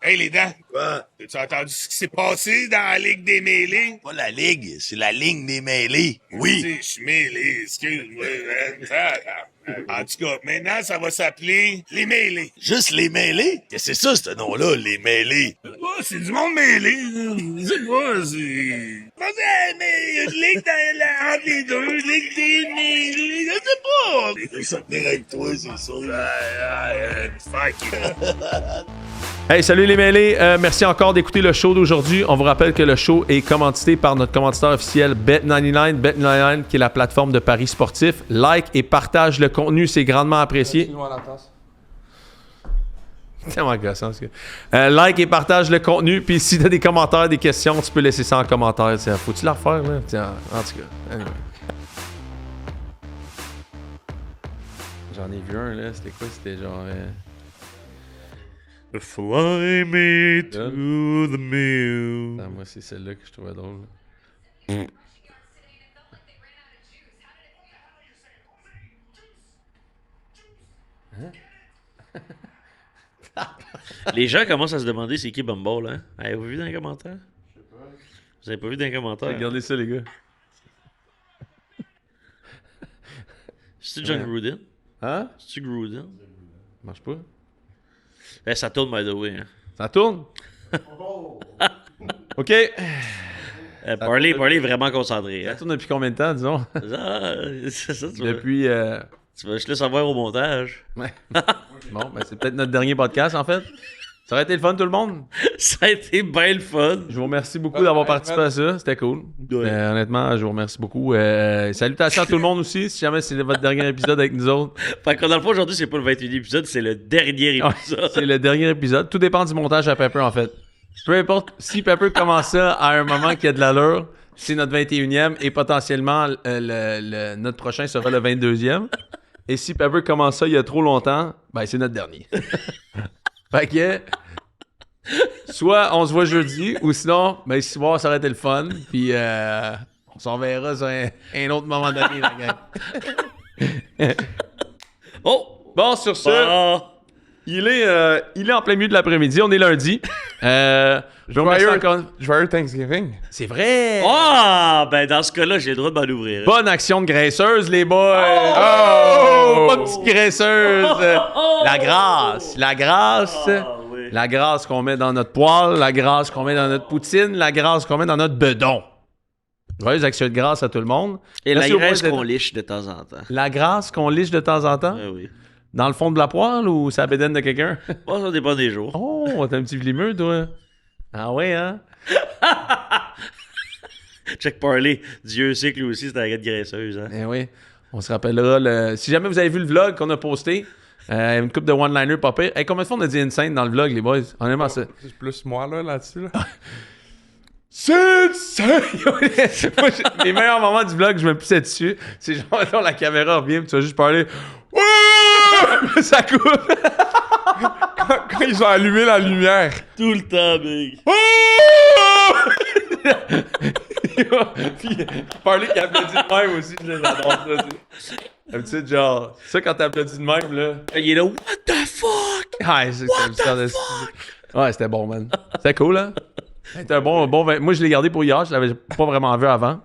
Hey, les dents! Quoi? As-tu entendu ce qui s'est passé dans la Ligue des mêlés? Pas la ligue, c'est la ligne des mêlés. Oui. Je suis mêlé, excuse-moi. En tout cas, maintenant, ça va s'appeler les mêlés. Juste les mêlés? Qu'est-ce que c'est ça, ce nom-là, les mêlés? Oh, c'est du monde mêlé. C'est quoi, c'est... Mais il y a une ligue entre les deux, ligue des mêlés, je sais pas. Je vais tenir avec toi, c'est ça. Fuck you. Hey, salut les mêlés. Merci encore d'écouter le show d'aujourd'hui. On vous rappelle que le show est commandité par notre commanditaire officiel Bet99. Bet99 qui est la plateforme de paris sportifs. Like et partage le contenu, c'est grandement apprécié. C'est tellement gossant, ce gars. Like et partage le contenu. Puis si t'as des commentaires, des questions, tu peux laisser ça en commentaire. Tiens, faut-tu la refaire, là? Tiens, en tout cas. Anyway. J'en ai vu un, là. C'était quoi? C'était genre... Fly me to the moon. Attends, moi, c'est celle-là que je trouvais drôle. Les gens commencent à se demander c'est qui Bumble, hein? Avez-vous vu dans les commentaires? Je sais pas. Vous avez pas vu dans les commentaires? Regardez ça, les gars. C'est-tu John Gruden? Hein? C'est-tu Gruden? Marche pas. Ça tourne, by the way. Hein. Ça tourne? OK. Parley est vraiment concentré. Ça Hein? tourne depuis combien de temps, disons? C'est ça, tu vas, Depuis... tu vas juste le savoir au montage. Ouais. Bon, ben c'est peut-être notre dernier podcast, en fait. Ça aurait été le fun, tout le monde. Ça a été bien le fun. Je vous remercie beaucoup d'avoir participé à ça. C'était cool. Ouais. Honnêtement, je vous remercie beaucoup. Salutations à tout le monde aussi, si jamais c'est votre dernier épisode avec nous autres. Fait que dans le fond, aujourd'hui, c'est pas le 21e épisode, c'est le dernier Ouais, épisode. c'est le dernier épisode. Tout dépend du montage à Pepper, en fait. Peu importe, si Pepper commence ça à un moment qui a de l'allure, c'est notre 21e et potentiellement notre prochain sera le 22e. Et si Pepper commence ça il y a trop longtemps, ben c'est notre dernier. Fait que soit on se voit jeudi ou sinon, ben ce soir ça aurait été le fun. Puis on s'en verra sur un autre moment donné, la gang. Oh! Bon, sur ce. Ah! Il est en plein milieu de l'après-midi, on est lundi. Je vous remercie encore. Joyeux Thanksgiving. C'est vrai! Ah! Ben dans ce cas-là, j'ai le droit de m'en ouvrir. Bonne action de graisseuse, les boys! Oh! Bonne petite graisseuse! La grâce! Ah, oui. La grâce qu'on met dans notre poêle, la grâce qu'on met dans notre poutine, la grâce qu'on met dans notre bedon. Joyeuse action de grâce à tout le monde. Et Merci la aux graisse boys qu'on d'être- liche de temps en temps. La grâce qu'on liche de temps en temps? Ouais, oui. Dans le fond de la poêle ou c'est la bédaine de quelqu'un? Bon, ça dépend des jours. Oh, t'es un petit vlimeux, toi. Ah ouais, hein? Check Parley. Dieu sait que lui aussi, c'est la graisse graisseuse. Hein? Eh oui, on se rappellera. Si jamais vous avez vu le vlog qu'on a posté, une couple de one-liners pas pire. Hey, combien de fois on a dit insane dans le vlog, les boys? Honnêtement, ça. C'est plus moi là-dessus. Là. C'est insane! Moi, les meilleurs moments du vlog, je me poussais dessus. C'est genre, attends, la caméra revient, puis tu vas juste parler. Ouais! Ça coupe! Quand ils ont allumé la lumière. Tout le temps, big. Puis, parler qui applaudit de même aussi, j'adore ça, tu sais. D'habitude, genre, ça quand t'applaudis de même, là. Il est là, what the fuck? Ouais, ouais, c'était bon, man. C'était cool, hein? C'était un bon moi, je l'ai gardé pour hier, je l'avais pas vraiment vu avant.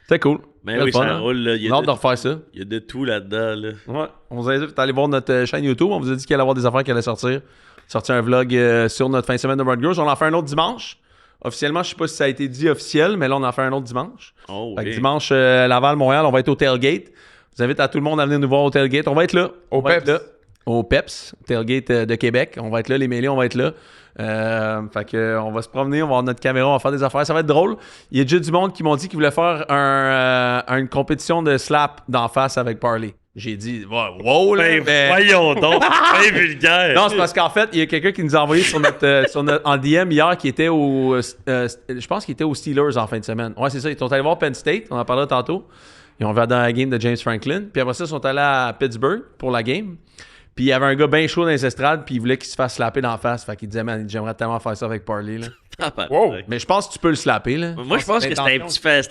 C'était cool. Ben C'était oui, le fun, ça hein? roule, là. Il y On a a hâte de refaire ça. il y a de tout là-dedans, là. Ouais. On vous invite à aller voir notre chaîne YouTube. On vous a dit qu'il allait y avoir des affaires qui allaient sortir. Sortir un vlog sur notre fin de semaine de Road Girls. On en fait un autre dimanche. Officiellement, je sais pas si ça a été dit officiel, mais là, on en fait un autre dimanche. Oh, Fait que oui. dimanche, Laval, Montréal, on va être au Tailgate. Je vous invite à tout le monde à venir nous voir au Tailgate. On va être là. Au On va être Peps. là. Au Peps, Tailgate de Québec. On va être là, les mêlés, on va être là. Fait que on va se promener, on va avoir notre caméra, on va faire des affaires. Ça va être drôle. Il y a déjà du monde qui m'ont dit qu'ils voulaient faire une compétition de slap d'en face avec Parley. J'ai dit, wow, là, Ben, mais- voyons donc, ben vulgaire. Non, c'est parce qu'en fait, il y a quelqu'un qui nous a envoyé sur notre, en DM hier qui était je pense qu'il était aux Steelers en fin de semaine. Ouais, c'est ça. Ils sont allés voir Penn State, on en parlera tantôt. Ils ont vu dans la game de James Franklin. Puis après ça, ils sont allés à Pittsburgh pour la game. Puis il y avait un gars bien chaud dans les estrades, puis il voulait qu'il se fasse slapper d'en face. Fait qu'il disait, man, j'aimerais tellement faire ça avec Parley, là. Wow. Mais je pense que tu peux le slapper, là. Moi, je pense que c'était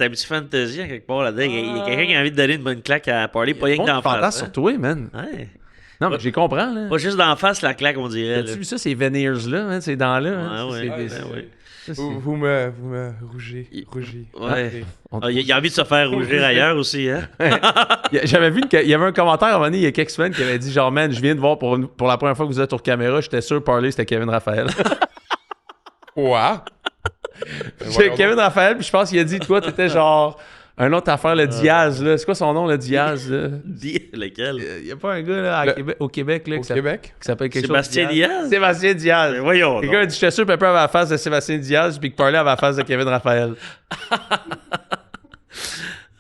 un petit fantasy à quelque part là-dedans. Il y a quelqu'un qui a envie de donner une bonne claque à Parley, pas rien que d'en fantasme face. sur Hein? toi, man. Ouais. Non, mais j'ai compris, là. Pas juste d'en face, la claque, on dirait. T'as-tu vu ça, ces veneers-là, hein, ces dents-là? Hein? Ouais, C'est- ouais, c'est- ouais. ça, c'est- Vous me rougez. Ouais. on- Il a envie de se faire rougir ailleurs aussi, hein? J'avais vu il y avait un commentaire à un moment donné, il y a quelques semaines qui avait dit genre, man, je viens de voir pour la première fois que vous êtes sur caméra, j'étais sûr parler c'était Kevin Raphaël. Quoi? C'est Kevin Raphaël, puis je pense qu'il a dit, toi, t'étais genre un autre affaire, le Diaz, là. C'est quoi son nom, le Diaz, là? Lequel? Il y a pas un gars, là, au Québec, là, Au Québec? qui s'appelle quelque Sébastien chose. Diaz? Sébastien Diaz. Mais voyons Le donc. gars a dit, j'étais sûr que Pepper avait la face de Sébastien Diaz, puis que Parley avait la face de Kevin Raphaël.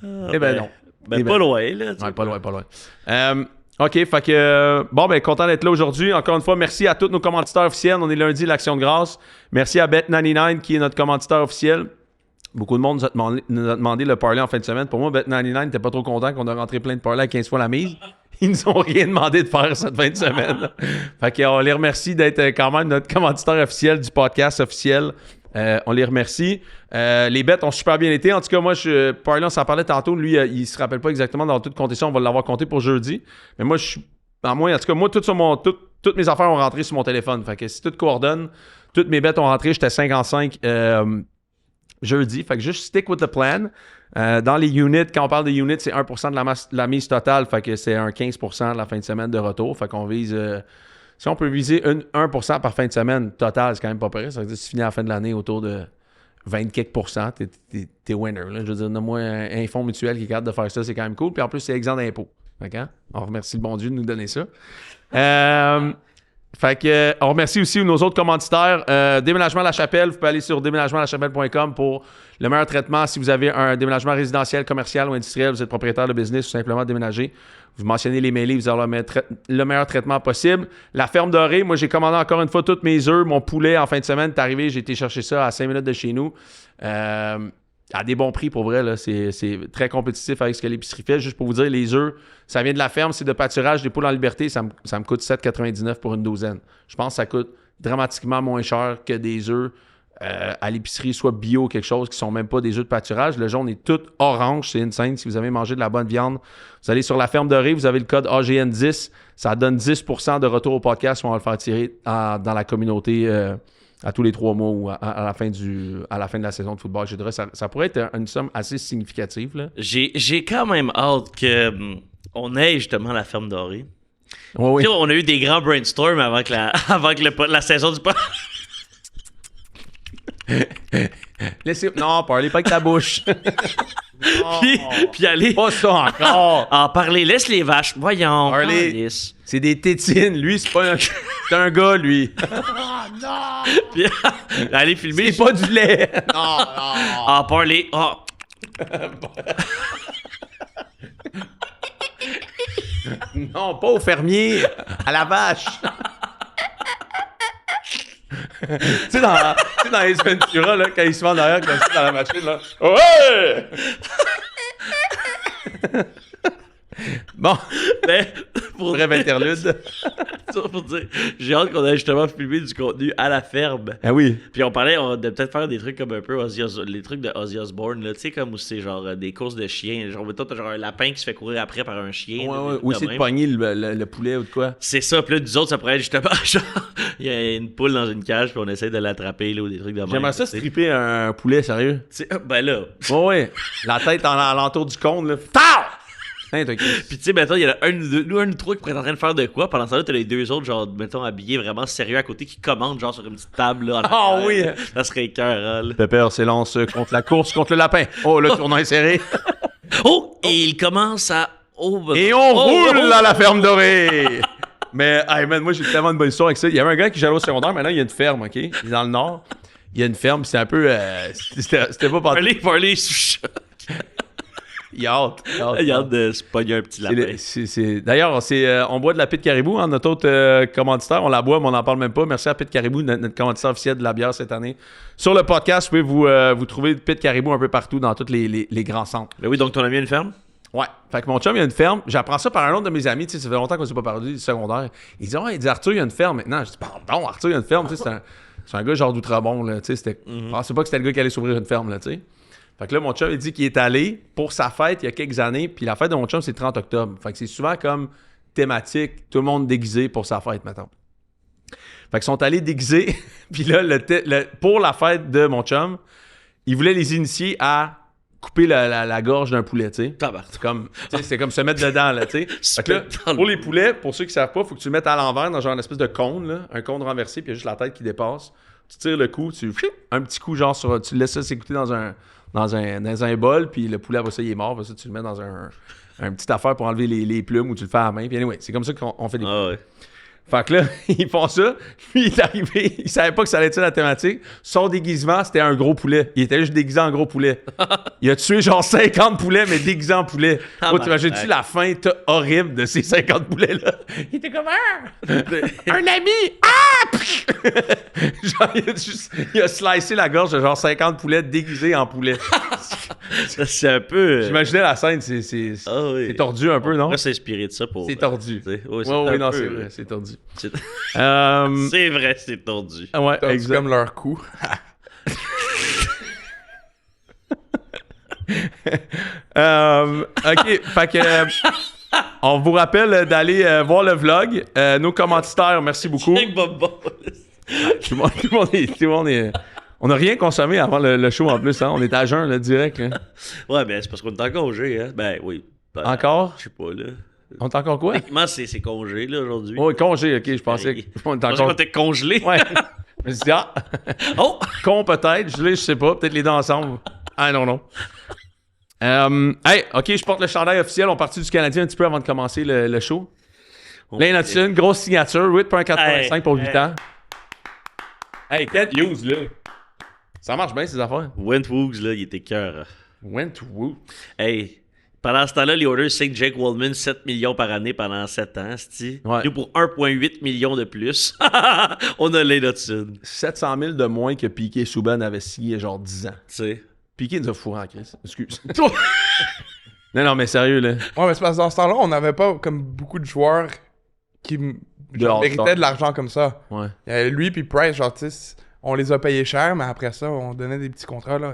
Eh ben non. Ben, Eh ben- pas loin, là. Ouais, pas loin, pas loin. OK, fait que... bon, ben, content d'être là aujourd'hui. Encore une fois, merci à tous nos commanditaires officiels. On est lundi, l'Action de grâce. Merci à Bet99, qui est notre commanditaire officiel. Beaucoup de monde nous a demandé le parlay en fin de semaine. Pour moi, Bet99 n'était pas trop content qu'on a rentré plein de parlays à 15 fois la mise. Ils nous ont rien demandé de faire cette fin de semaine. Fait qu'on les remercie d'être quand même notre commanditaire officiel du podcast officiel. On les remercie. Les bêtes ont super bien été. En tout cas, moi, Parlay, on s'en parlait tantôt. Lui, il se rappelle pas exactement dans tout compter ça. On va l'avoir compté pour jeudi. Mais moi, en tout cas, moi, toutes mes affaires ont rentré sur mon téléphone. Fait que si tout coordonne, toutes mes bêtes ont rentré. J'étais 55 jeudi. Fait que juste stick with the plan. Dans les units, quand on parle des units, c'est 1% de la mise totale. Fait que c'est un 15% de la fin de semaine de retour. Fait qu'on vise... si on peut viser 1% par fin de semaine total, c'est quand même pas près. Ça veut dire que si tu finis à la fin de l'année autour de 20 quelques %, t'es winner. Là. Je veux dire, donne-moi un fonds mutuel qui est capable de faire ça, c'est quand même cool. Puis en plus, c'est exempt d'impôt. On remercie le bon Dieu de nous donner ça. Fait que, on remercie aussi nos autres commanditaires. Déménagement La Chapelle, vous pouvez aller sur déménagementlachapelle.com pour le meilleur traitement. Si vous avez un déménagement résidentiel, commercial ou industriel, vous êtes propriétaire de business ou simplement déménager, vous mentionnez les mêlés, vous allez le meilleur traitement possible. La ferme dorée, moi j'ai commandé encore une fois toutes mes œufs, mon poulet en fin de semaine, t'es arrivé, j'ai été chercher ça à 5 minutes de chez nous. À des bons prix pour vrai, là. C'est très compétitif avec ce que l'épicerie fait. Juste pour vous dire, les œufs, ça vient de la ferme, c'est de pâturage des poules en liberté, ça me coûte 7,99 pour une douzaine. Je pense que ça coûte dramatiquement moins cher que des œufs à l'épicerie, soit bio ou quelque chose, qui sont même pas des œufs de pâturage. Le jaune est tout orange, c'est insane. Si vous avez mangé de la bonne viande, vous allez sur la ferme dorée, vous avez le code AGN10, ça donne 10% de retour au podcast, on va le faire tirer dans la communauté à tous les 3 mois ou à la fin de la saison de football. Je dirais ça pourrait être une somme assez significative. Là. J'ai quand même hâte que on ait justement la ferme dorée. Oui. Tu sais, on a eu des grands brainstorms avant que la saison du Non, parlez pas avec ta bouche. puis aller Pas ça encore. en parler. Laisse les vaches. Voyons. Parlez. Calice. C'est des tétines. Lui, c'est pas c'est un gars, lui. Puis aller filmer. C'est pas du lait. En parler. Ah. Non, pas au fermier. À la vache. Tu sais, dans les Ventura, là, quand il se met en arrière, comme ça, dans la machine, là. Ouais! Bon, Ben, pour bref interlude. ça, pour dire, j'ai hâte qu'on ait justement filmé du contenu à la ferme. Ah oui. Puis on parlait de peut-être faire des trucs comme un peu les trucs de Ozzy Osbourne, là, tu sais, comme où c'est genre des courses de chiens. Genre, mettons, t'as genre un lapin qui se fait courir après par un chien. Ouais. des Ou trucs essayer de même. pogner le poulet ou de quoi. C'est ça, puis là, nous autres, ça pourrait être justement genre, il y a une poule dans une cage, puis on essaie de l'attraper, là, ou des trucs de même. J'aimerais ça tu sais. stripper un poulet, sérieux. Tu sais, ben là. Ouais. La tête à l'entour du cône, là. Tao! Hein, t'as Puis tu sais, mettons, il y en a un ou trois qui pourrait être en train de faire de quoi. Pendant ce temps-là, t'as les deux autres, genre, mettons, habillés vraiment sérieux à côté, qui commandent, genre, sur une petite table, là. Ah oui! Ça serait écœurant, là. Pepper s'élance contre la course, contre le lapin. Oh, le tournant est serré. Oh! Et il commence à... Et on roule à la ferme dorée! Mais, hey man, moi j'ai tellement de bonnes histoires avec ça. Il y avait un gars qui j'allais au secondaire, maintenant il y a une ferme, ok? Il est dans le nord. Il y a une ferme, c'est un peu. C'était pas partout. Parler sous choc. Il a hâte. Il a hâte de se pogner un petit lapin. D'ailleurs, on boit de la Pit Caribou, hein, notre autre commanditaire. On la boit, mais on n'en parle même pas. Merci à Pit Caribou, notre commanditaire officiel de la bière cette année. Sur le podcast, vous pouvez vous trouver Pit Caribou un peu partout dans tous les grands centres. Ben oui, donc ton ami a une ferme? Ouais. Fait que mon chum, il y a une ferme. J'apprends ça par un autre de mes amis. Tu sais, ça fait longtemps qu'on s'est pas parlé du secondaire. Il dit, il dit Arthur, il y a une ferme maintenant. Je dis, pardon, Arthur, il y a une ferme. Tu sais, c'est un gars genre d'Outremont, là. Tu sais, je pensais pas que c'était le gars qui allait s'ouvrir une ferme, là, tu sais. Fait que là, mon chum, il dit qu'il est allé pour sa fête il y a quelques années. Puis la fête de mon chum, c'est le 30 octobre. Fait que c'est souvent comme thématique, tout le monde déguisé pour sa fête, mettons. Fait qu'ils sont allés déguisés, puis là, pour la fête de mon chum, ils voulaient les initier à couper la gorge d'un poulet, tu sais. C'est comme se mettre dedans, là, tu sais. Fait que là, pour les poulets, pour ceux qui savent pas, faut que tu le mettes à l'envers dans genre une espèce de cône, là, un cône renversé, puis il y a juste la tête qui dépasse. Tu tires le coup, un petit coup, genre, tu laisses ça s'écouter dans un bol, puis le poulet, après ça, il est mort, après ça, tu le mets dans un petite affaire pour enlever les plumes, ou tu le fais à la main, puis anyway, c'est comme ça qu'on fait des poulets. Ouais. Fait que là, ils font ça. Lui, il est arrivé, il savait pas que ça allait être ça la thématique. Son déguisement, c'était un gros poulet. Il était juste déguisé en gros poulet. Il a tué genre 50 poulets, mais déguisé en poulet. Oh, t'imagines-tu la fin horrible de ces 50 poulets-là? Il était comme un ami! Ah! Genre, il a slicé la gorge de genre 50 poulets déguisés en poulet. C'est un peu. J'imaginais la scène, c'est tordu un peu, non? On pourrait s'inspirer de ça pour. C'est tordu. Oui, non, c'est vrai, c'est tordu. C'est vrai, c'est tordu. Ouais, C'est comme leur coup. OK, fait que on vous rappelle d'aller voir le vlog. Nos commanditaires, merci beaucoup. Tout le monde est... On n'a rien consommé avant le show en plus, hein? On est à jeun, là, direct. Là. Ouais, ben c'est parce qu'on est en congé, hein? Ben oui. Ben, encore? Je sais pas, là. On est encore quoi? Techniquement, c'est congé, là, aujourd'hui. Oui, congé, OK, je pensais qu'on était encore... qu'on était congelé. Ouais. Je me suis dit, Oh! Con peut-être, je sais pas, peut-être les deux ensemble. Ah non. Hey, OK, je porte le chandail officiel. On partit du Canadien un petit peu avant de commencer le show. Lane Hudson, grosse signature, 8.85 pour 8 ans. Hey, Kent Hughes, là. Ça marche bien, ces affaires. Wentwoogs, là, il était cœur. Wentwoogs. Hey, pendant ce temps-là, les Oilers signent Jake Waldman 7 millions par année pendant 7 ans, c'ti. Ouais. Nous, pour 1,8 million de plus, on a Lane Hudson. 700 000 de moins que Piqué Souban avait signé genre 10 ans. Tu sais. Piqué nous a fourré en crise. Excuse. non, mais sérieux, là. Ouais, mais c'est parce que dans ce temps-là, on n'avait pas comme beaucoup de joueurs qui méritaient de l'argent comme ça. Ouais. Il y avait lui puis Price, genre, tu sais, on les a payés cher, mais après ça, on donnait des petits contrats, là.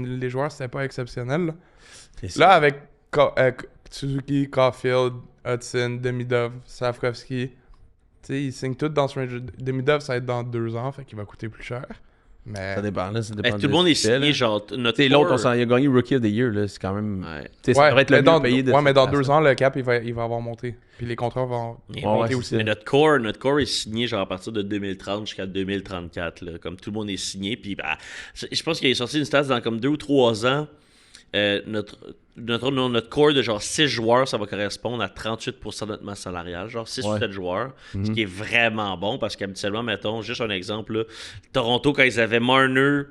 Les joueurs, c'était pas exceptionnel, là. Là, avec Suzuki, Caulfield, Hudson, Demidov, Slavkovski, tu sais, ils signent tous dans ce range. Demidov, ça va être dans 2 ans, fait qu'il va coûter plus cher. Mais... Ça dépend, là. Ça dépend tout le monde est signé, genre, notre l'autre, il a gagné Rookie of the Year, là. C'est quand même... Ouais. Ça devrait être le mieux payé de... Ouais, mais dans 2 ans, le cap, il va avoir monté. Puis les contrats vont monter aussi. Mais notre core est signé, genre, à partir de 2030 jusqu'à 2034, là. Comme tout le monde est signé. Puis, bah, je pense qu'il est sorti une stat dans comme 2 ou 3 ans. Notre core de genre 6 joueurs, ça va correspondre à 38% de notre masse salariale, genre 6 ou 7 joueurs, ce qui est vraiment bon parce qu'habituellement, mettons, juste un exemple, là, Toronto, quand ils avaient Marner,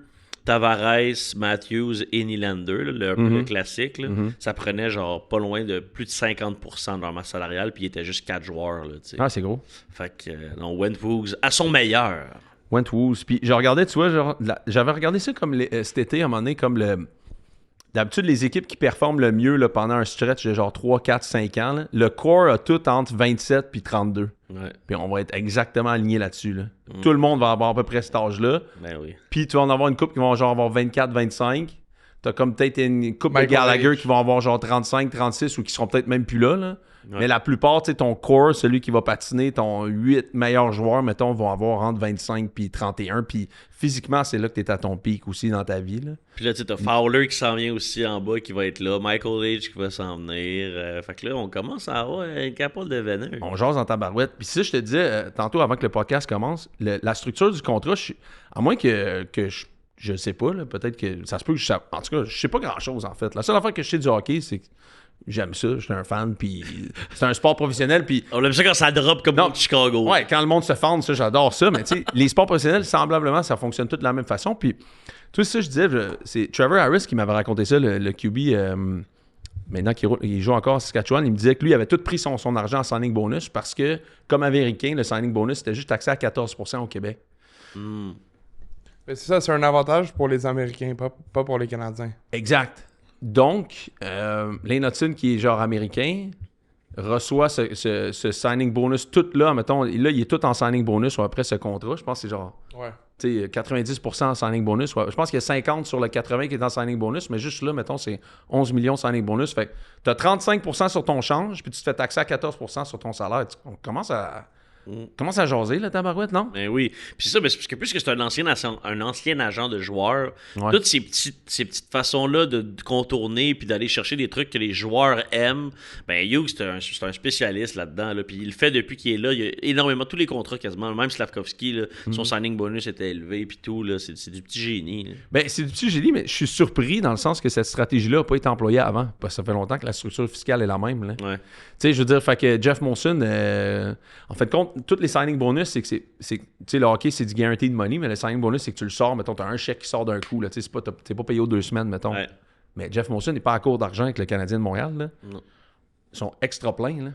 Tavares, Matthews et Nylander, là, le classique, là, ça prenait genre pas loin de plus de 50% de leur masse salariale, puis il était juste 4 joueurs. Là, ah, c'est gros. Fait que, non, Wentwoogs à son meilleur. Wentwoogs, puis je regardais, tu vois, genre, j'avais regardé ça comme cet été, à un moment donné, comme le... D'habitude, les équipes qui performent le mieux là, pendant un stretch de genre 3, 4, 5 ans, là, le core a tout entre 27 puis 32. Ouais. Puis on va être exactement aligné là-dessus. Là. Tout le monde va avoir à peu près cet âge-là. Ben oui. Puis tu vas en avoir une couple qui vont genre avoir 24, 25. T'as comme peut-être une couple de Gallagher qui vont avoir genre 35, 36 ou qui seront peut-être même plus là. Ouais. Mais la plupart, tu sais, ton core, celui qui va patiner, ton 8 meilleurs joueurs, mettons, vont avoir entre 25 puis 31. Puis physiquement, c'est là que tu es à ton pic aussi dans ta vie. Là. Puis là, tu sais, t'as Fowler qui s'en vient aussi en bas, qui va être là. Michael H qui va s'en venir. Fait que là, on commence à avoir une capote de venin. On jase dans ta barouette. Puis ça, je te disais tantôt avant que le podcast commence, la structure du contrat, à moins que je sais pas, là, peut-être que ça se peut que en tout cas, je sais pas grand-chose en fait. La seule affaire que je sais du hockey, c'est que j'aime ça, je suis un fan, puis c'est un sport professionnel, puis... On aime ça quand ça drop comme au Chicago. Ouais, quand le monde se fende, ça, j'adore ça, mais tu sais, les sports professionnels, semblablement, ça fonctionne tous de la même façon, puis tout ça, je disais, c'est Trevor Harris qui m'avait raconté ça, le QB, maintenant qu'il joue encore à Saskatchewan, il me disait que lui, il avait tout pris son argent en signing bonus, parce que, comme américain, le signing bonus, c'était juste taxé à 14% au Québec. Mais c'est ça, c'est un avantage pour les Américains, pas pour les Canadiens. Exact. Donc, Lane Hudson, qui est genre américain, reçoit ce signing bonus tout là. Mettons, là, il est tout en signing bonus ou après ce contrat. Je pense que c'est genre 90% en signing bonus. Ouais. Je pense qu'il y a 50 sur le 80 qui est en signing bonus, mais juste là, mettons, c'est 11 millions de signing bonus. Fait que tu as 35% sur ton change, puis tu te fais taxer à 14% sur ton salaire. On commence à jaser, là, tabarouette, non? Ben oui. Puis c'est ça, parce que puisque c'est un ancien agent de joueur, toutes ces petites façons-là de contourner puis d'aller chercher des trucs que les joueurs aiment, ben Hughes, c'est un spécialiste là-dedans. Là, puis il le fait depuis qu'il est là. Il y a énormément, tous les contrats quasiment. Même Slavkovski, là, son signing bonus était élevé puis tout. Là, c'est du petit génie. Là. Ben, c'est du petit génie, mais je suis surpris dans le sens que cette stratégie-là n'a pas été employée avant. Parce que ça fait longtemps que la structure fiscale est la même. Là. Ouais. Tu sais, je veux dire, fait que Jeff Molson, en fait, compte, tous les signing bonus, c'est que tu sais, le hockey, c'est du guaranteed money, mais le signing bonus, c'est que tu le sors, mettons, tu as un chèque qui sort d'un coup, là, tu sais, t'es pas payé aux 2 semaines, mettons. Ouais. Mais Jeff Molson n'est pas à court d'argent avec le Canadien de Montréal, là. Non. Ils sont extra pleins, là.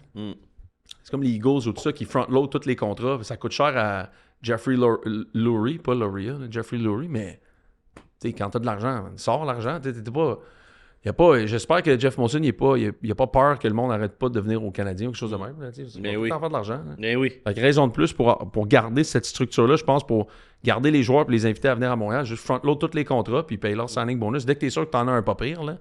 C'est comme les Eagles ou tout ça qui front-load tous les contrats. Ça coûte cher à Jeffrey Lurie, pas Luria, Jeffrey Lurie, mais tu sais, quand t'as de l'argent, sors l'argent, t'es pas... J'espère que Jeff Molson, il a pas peur que le monde n'arrête pas de venir au Canadien ou quelque chose de même. Mais oui. Faire de l'argent. Mais oui. Fait que raison de plus pour garder cette structure-là, je pense, pour garder les joueurs et les inviter à venir à Montréal, juste front-load tous les contrats puis paye leur signing bonus. Dès que t'es sûr que t'en as un pas pire, là.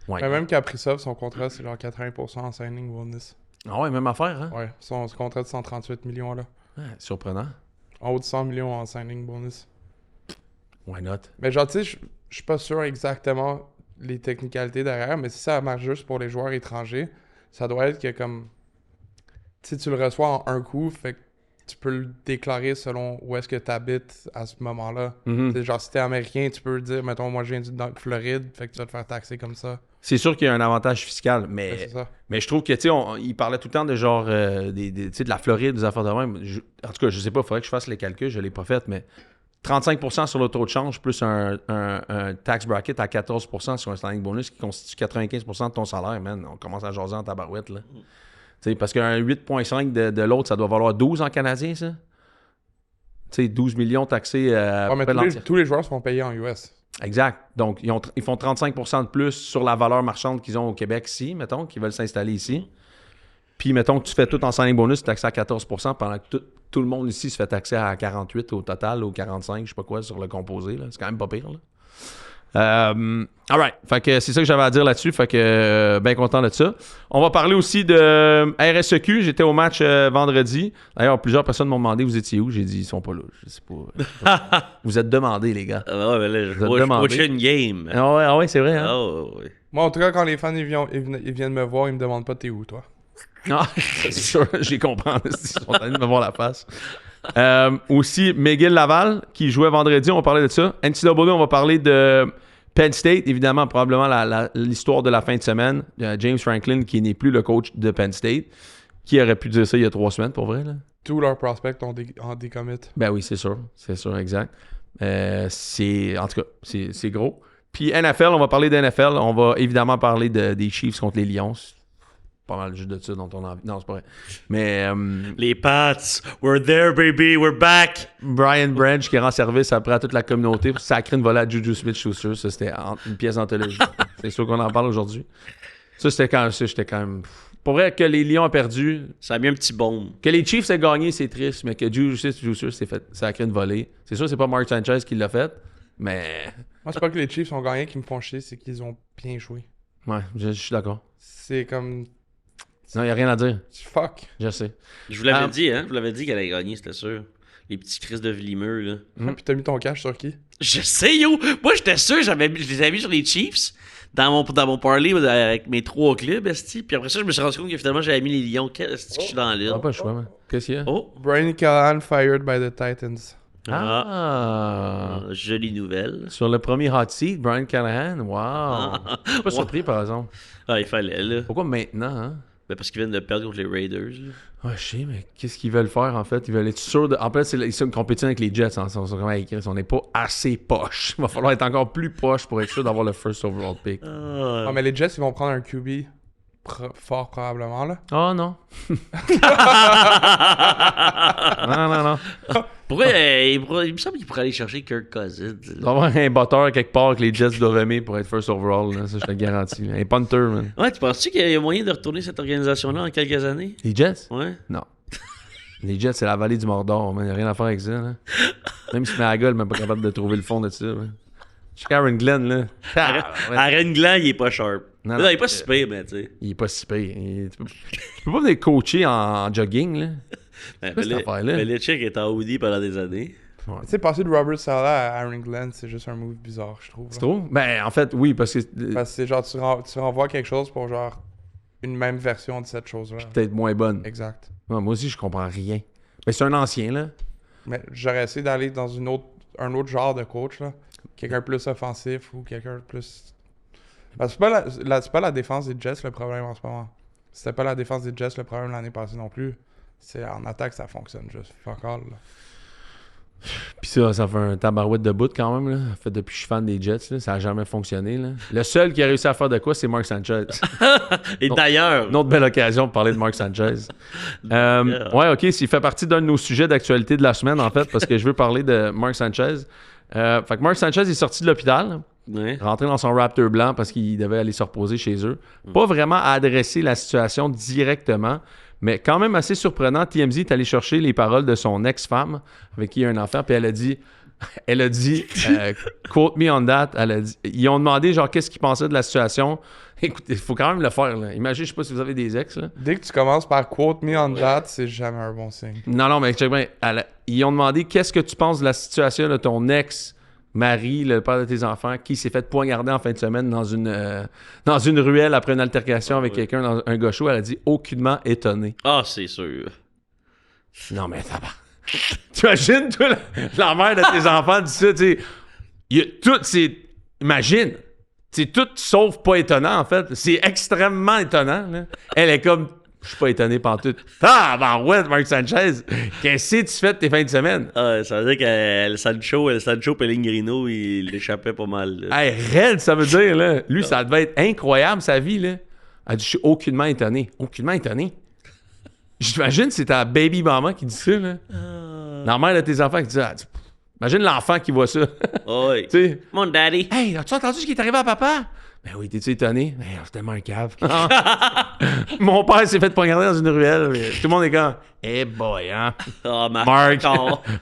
Ouais. Mais même Kaprizov, son contrat, c'est genre 80% en signing bonus. Ah ouais, même affaire, hein? Ouais, son contrat de 138 millions, là. Ouais, surprenant. En haut de 100 millions en signing bonus. Why not? Mais genre, tu sais, je suis pas sûr exactement les technicalités derrière, mais si ça marche juste pour les joueurs étrangers, ça doit être que comme si tu le reçois en un coup, fait que tu peux le déclarer selon où est-ce que tu habites à ce moment-là. Genre si t'es américain, tu peux dire, mettons, moi je viens de Floride, fait que tu vas te faire taxer comme ça. C'est sûr qu'il y a un avantage fiscal, mais, c'est ça. Mais je trouve que, tu sais, il parlait tout le temps de genre, de la Floride, des affaires de même. En tout cas, je sais pas, il faudrait que je fasse les calculs, je l'ai pas fait, mais 35% sur le taux de change plus un tax bracket à 14% sur un standing bonus qui constitue 95% de ton salaire, man. On commence à jaser en tabarouette, là. T'sais, parce qu'un 8,5 de l'autre, ça doit valoir 12 en canadien, ça. Tu sais, 12 millions taxés à mais tous les joueurs seront payés en US. Exact. Donc, ils font 35% de plus sur la valeur marchande qu'ils ont au Québec ici, mettons, qu'ils veulent s'installer ici. Puis, mettons que tu fais tout en signing bonus, tu taxes à 14% pendant que tout le monde ici se fait taxer à 48 au total, ou 45, je sais pas quoi, sur le composé. Là. C'est quand même pas pire, là. All right. Fait que c'est ça que j'avais à dire là-dessus. Fait que bien content de ça. On va parler aussi de RSEQ. J'étais au match vendredi. D'ailleurs, plusieurs personnes m'ont demandé vous étiez où. J'ai dit ils sont pas là. Je sais pas. Vous êtes demandés, les gars. Ah ouais, mais là, je watch une game. Ah ouais, c'est vrai. Hein? Oh, ouais. Moi, en tout cas, quand les fans ils viennent me voir, ils me demandent pas t'es où, toi. Ah, c'est sûr. J'ai compris. Ils sont en train de me voir la face. Aussi, McGill Laval, qui jouait vendredi, on va parler de ça. NCAA, on va parler de Penn State, évidemment, probablement l'histoire de la fin de semaine. James Franklin, qui n'est plus le coach de Penn State. Qui aurait pu dire ça il y a 3 semaines, pour vrai, là? Tous leurs prospects ont décommit. Ben oui, c'est sûr, exact. En tout cas, c'est gros. Puis NFL, on va parler de NFL. On va évidemment parler des Chiefs contre les Lions. Pas mal juste de ça dont on a envie. Non, c'est pas vrai. Mais. Les Pats, we're there, baby, we're back! Brian Branch qui rend service après à toute la communauté pour sacrer une volée à Juju Smith-Schuster. Ça, c'était une pièce d'anthologie. C'est sûr qu'on en parle aujourd'hui. Ça, j'étais quand même. Pour vrai, que les Lions ont perdu. Ça a mis un petit bombe. Que les Chiefs aient gagné, c'est triste, mais que Juju Smith-Schuster s'est fait sacrer une volée. C'est sûr, c'est pas Mark Sanchez qui l'a fait, mais. Moi, c'est pas que les Chiefs ont gagné qui me font chier, c'est qu'ils ont bien joué. Ouais, je suis d'accord. C'est comme. Non, il n'y a rien à dire. Fuck. Je sais. Je vous l'avais dit, hein? Je vous l'avais dit qu'elle allait gagner, c'était sûr. Les petits crises de Villimeux, là. Puis t'as mis ton cash sur qui? Je sais, yo! Moi, j'étais sûr, je les avais mis sur les Chiefs dans mon parlay avec mes 3 clubs, esti. Puis après ça, je me suis rendu compte que finalement, j'avais mis les Lions. Qu'est-ce que je suis dans l'île? Pas le choix, man. Qu'est-ce qu'il y a? Oh! Brian Callahan fired by the Titans. Jolie nouvelle. Sur le premier hot seat, Brian Callahan. Wow. Je suis pas surpris, par exemple. Ah, il fallait, là. Pourquoi maintenant, hein? Ben parce qu'ils viennent de perdre contre les Raiders. Ouais, je sais, mais qu'est-ce qu'ils veulent faire, en fait? Ils veulent être sûrs de... En fait, c'est une compétition avec les Jets. Hein. On n'est pas assez poche. Il va falloir être encore plus poche pour être sûr d'avoir le first overall pick. Ah, mais les Jets, ils vont prendre un QB fort, probablement, là. Oh, non. non. Pourquoi il me semble qu'il pourrait aller chercher Kirk Cousins. Il doit y avoir un batteur quelque part que les Jets doivent aimer pour être first overall. Là. Ça, je te le garantis. Un punter, man. Ouais, tu penses-tu qu'il y a moyen de retourner cette organisation-là en quelques années? Les Jets? Ouais. Non. Les Jets, c'est la vallée du Mordor, man. Il n'y a rien à faire avec ça, là. Même si Magol n'est même pas capable de trouver le fond de ça, man. Je suis Aaron Glenn, là. Aaron Glenn, il est pas sharp. Non, Non, il est pas si pire, mais tu sais. Il est pas si pire. Tu peux pas venir coacher en jogging, là. C'est quoi cette affaire-là? Belichick est en Audi pendant des années. Tu sais, passer de Robert Saleh à Aaron Glenn, c'est juste un move bizarre, je trouve. Tu trouves? Ben, en fait, oui, parce que Parce que c'est genre, tu renvoies quelque chose pour genre une même version de cette chose-là. peut-être moins bonne. Exact. Ouais, moi aussi, je comprends rien. Mais c'est un ancien, là. Mais j'aurais essayé d'aller dans un autre genre de coach, là. Quelqu'un plus offensif ou quelqu'un de plus... Parce que c'est pas la défense des Jets le problème en ce moment. C'était pas la défense des Jets le problème l'année passée non plus. C'est en attaque, ça fonctionne juste. Fuck all, là. Puis ça fait un tabarouette de bout quand même, là. Fait depuis que je suis fan des Jets, là, ça a jamais fonctionné, là. Le seul qui a réussi à faire de quoi, c'est Mark Sanchez. Et d'ailleurs... Une autre belle occasion de parler de Mark Sanchez. Ouais, OK, s'il fait partie d'un de nos sujets d'actualité de la semaine, en fait, parce que je veux parler de Mark Sanchez. Fait que Mark Sanchez est sorti de l'hôpital, rentré dans son Raptor blanc parce qu'il devait aller se reposer chez eux. Pas vraiment à adresser la situation directement, mais quand même assez surprenant. TMZ est allé chercher les paroles de son ex-femme avec qui il a un enfant, puis elle a dit quote me on that. Ils ont demandé genre qu'est-ce qu'ils pensaient de la situation. Écoutez, il faut quand même le faire, là. Imagine, je sais pas si vous avez des ex, là. Dès que tu commences par quote me on that, c'est jamais un bon signe. Non, mais check bien. Ils ont demandé qu'est-ce que tu penses de la situation de ton ex-mari, le père de tes enfants, qui s'est fait poignarder en fin de semaine dans une ruelle après une altercation avec quelqu'un dans un gars chaud. Elle a dit aucunement étonné. Ah, c'est sûr. Non, mais ça va. Tu imagines, toi, la mère de tes enfants dit ça, tu sais. Tout, c'est. Imagine. C'est tout sauf pas étonnant, en fait. C'est extrêmement étonnant, là. Elle est comme. Je suis pas étonné par tout. Ah, ben ouais, Mark Sanchez. Qu'est-ce que tu fais de tes fins de semaine? Ah, ça veut dire que Sancho Pellegrino, il échappait pas mal. Là. Hey, raide, ça veut dire, là. Lui, ça devait être incroyable, sa vie, là. Elle dit, je suis aucunement étonné. Aucunement étonné. J'imagine c'est ta baby maman qui dit ça, là. La mère de tes enfants qui dit ça. Imagine l'enfant qui voit ça. Oh, oui. Tu sais. Mon daddy. Hey, as-tu entendu ce qui est arrivé à papa? Ben oui, t'es-tu étonné? Ben, c'est tellement un cave. Mon père s'est fait poignarder dans une ruelle. Tout le monde est comme, hey boy, hein? Oh, Mark.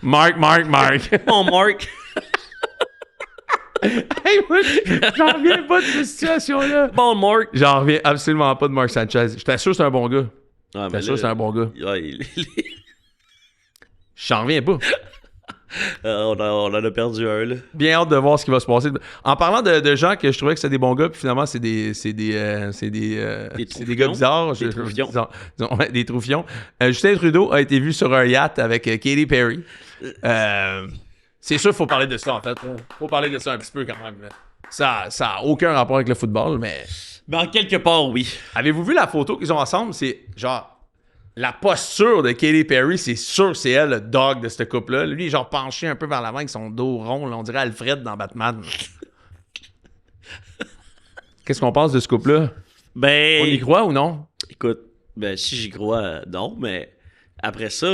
Mark. Mon Mark. Hey, moi, j'en reviens pas de cette situation-là. Bon Mark. J'en reviens absolument pas de Mark Sanchez. Je t'assure que c'est un bon gars. Ah, Je t'assure que c'est un bon gars. Ouais, J'en reviens pas. on en a perdu un, là. Bien hâte de voir ce qui va se passer. En parlant de gens que je trouvais que c'était des bons gars, puis finalement, c'est des gars bizarres. Des troufions. Ouais, des troufions. Justin Trudeau a été vu sur un yacht avec Katy Perry. C'est sûr qu'il faut parler de ça, en fait. Faut parler de ça un petit peu, quand même. Ça a aucun rapport avec le football, mais... Mais en quelque part, oui. Avez-vous vu la photo qu'ils ont ensemble? C'est genre... La posture de Katy Perry, c'est sûr que c'est elle, le dog de ce couple-là. Lui, il est genre penché un peu vers l'avant avec son dos rond. Là, on dirait Alfred dans Batman. Qu'est-ce qu'on pense de ce couple-là? Ben... On y croit ou non? Écoute, ben si j'y crois, non, mais après ça,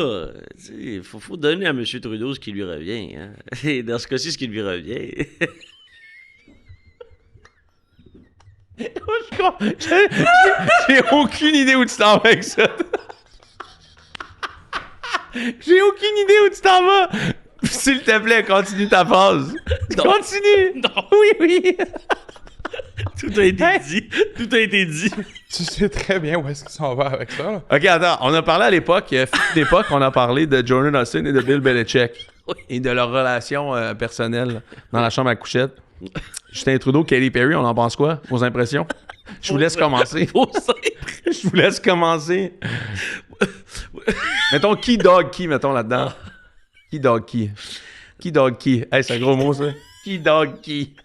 il faut donner à M. Trudeau ce qui lui revient. Hein? Et dans ce cas-ci, ce qui lui revient... J'ai aucune idée où tu t'en vas avec ça. J'ai aucune idée où tu t'en vas. S'il te plaît, continue ta phrase. Non. Continue. Non. Oui. Tout a été dit. Tout a été dit. Tu sais très bien où est-ce qu'ils s'en va avec ça, là. OK, attends. On a parlé à l'époque, on a parlé de Jordan Hudson et de Bill Belichick. Oui. Et de leur relation personnelle dans la chambre à couchette. Justin Trudeau, Katy Perry, on en pense quoi? Vos impressions? Je vous laisse commencer. Je vous laisse commencer. Mettons, qui dog qui, mettons, là-dedans? Qui dog qui? Qui dog qui? Hey, c'est un gros mot, ça. Qui dog qui?